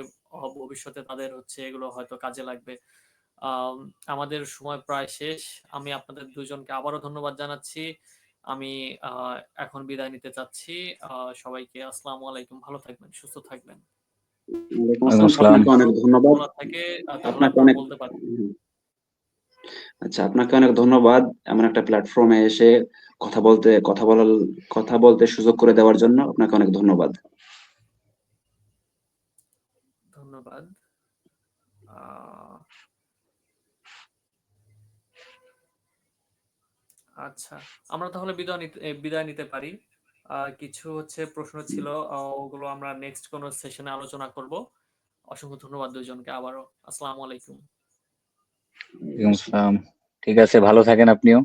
ভবিষ্যতে তাদের হচ্ছে এগুলো হয়তো কাজে লাগবে। আম আমাদের সময় প্রায় শেষ। আমি আপনাদের দুজনকে আবারও ধন্যবাদ জানাচ্ছি। আমি আ এখন বিদায় নিতে চাচ্ছি। আ সবাইকে আসসালামু আলাইকুম। ভালো থাকবেন, সুস্থ থাকবেন। ওয়ালাইকুম ওয়ালাইকুম আসসালাম, আসসালাম। আপনাকে অনেক ধন্যবাদ। বলার থাকে তাহলে আপনাকে আপনারা অনেক বলতে পারেন। আচ্ছা, আপনাকে অনেক ধন্যবাদ এমন একটা প্ল্যাটফর্মে এসে কথা বলতে সুযোগ করে দেওয়ার জন্য। আপনাকে অনেক ধন্যবাদ। ধন্যবাদ। আ আচ্ছা। আমরা তাহলে বিদায় নিতে পারি। কিছু হচ্ছে প্রশ্ন ছিল, ওগুলো আমরা নেক্সট কোনো সেশনে আলোচনা করব। অসংখ্য ধন্যবাদ দুইজনকে আবারও। আসসালামু আলাইকুম। ওয়ালাইকুম আসসালাম। ঠিক আছে, ভালো থাকেন আপনিও।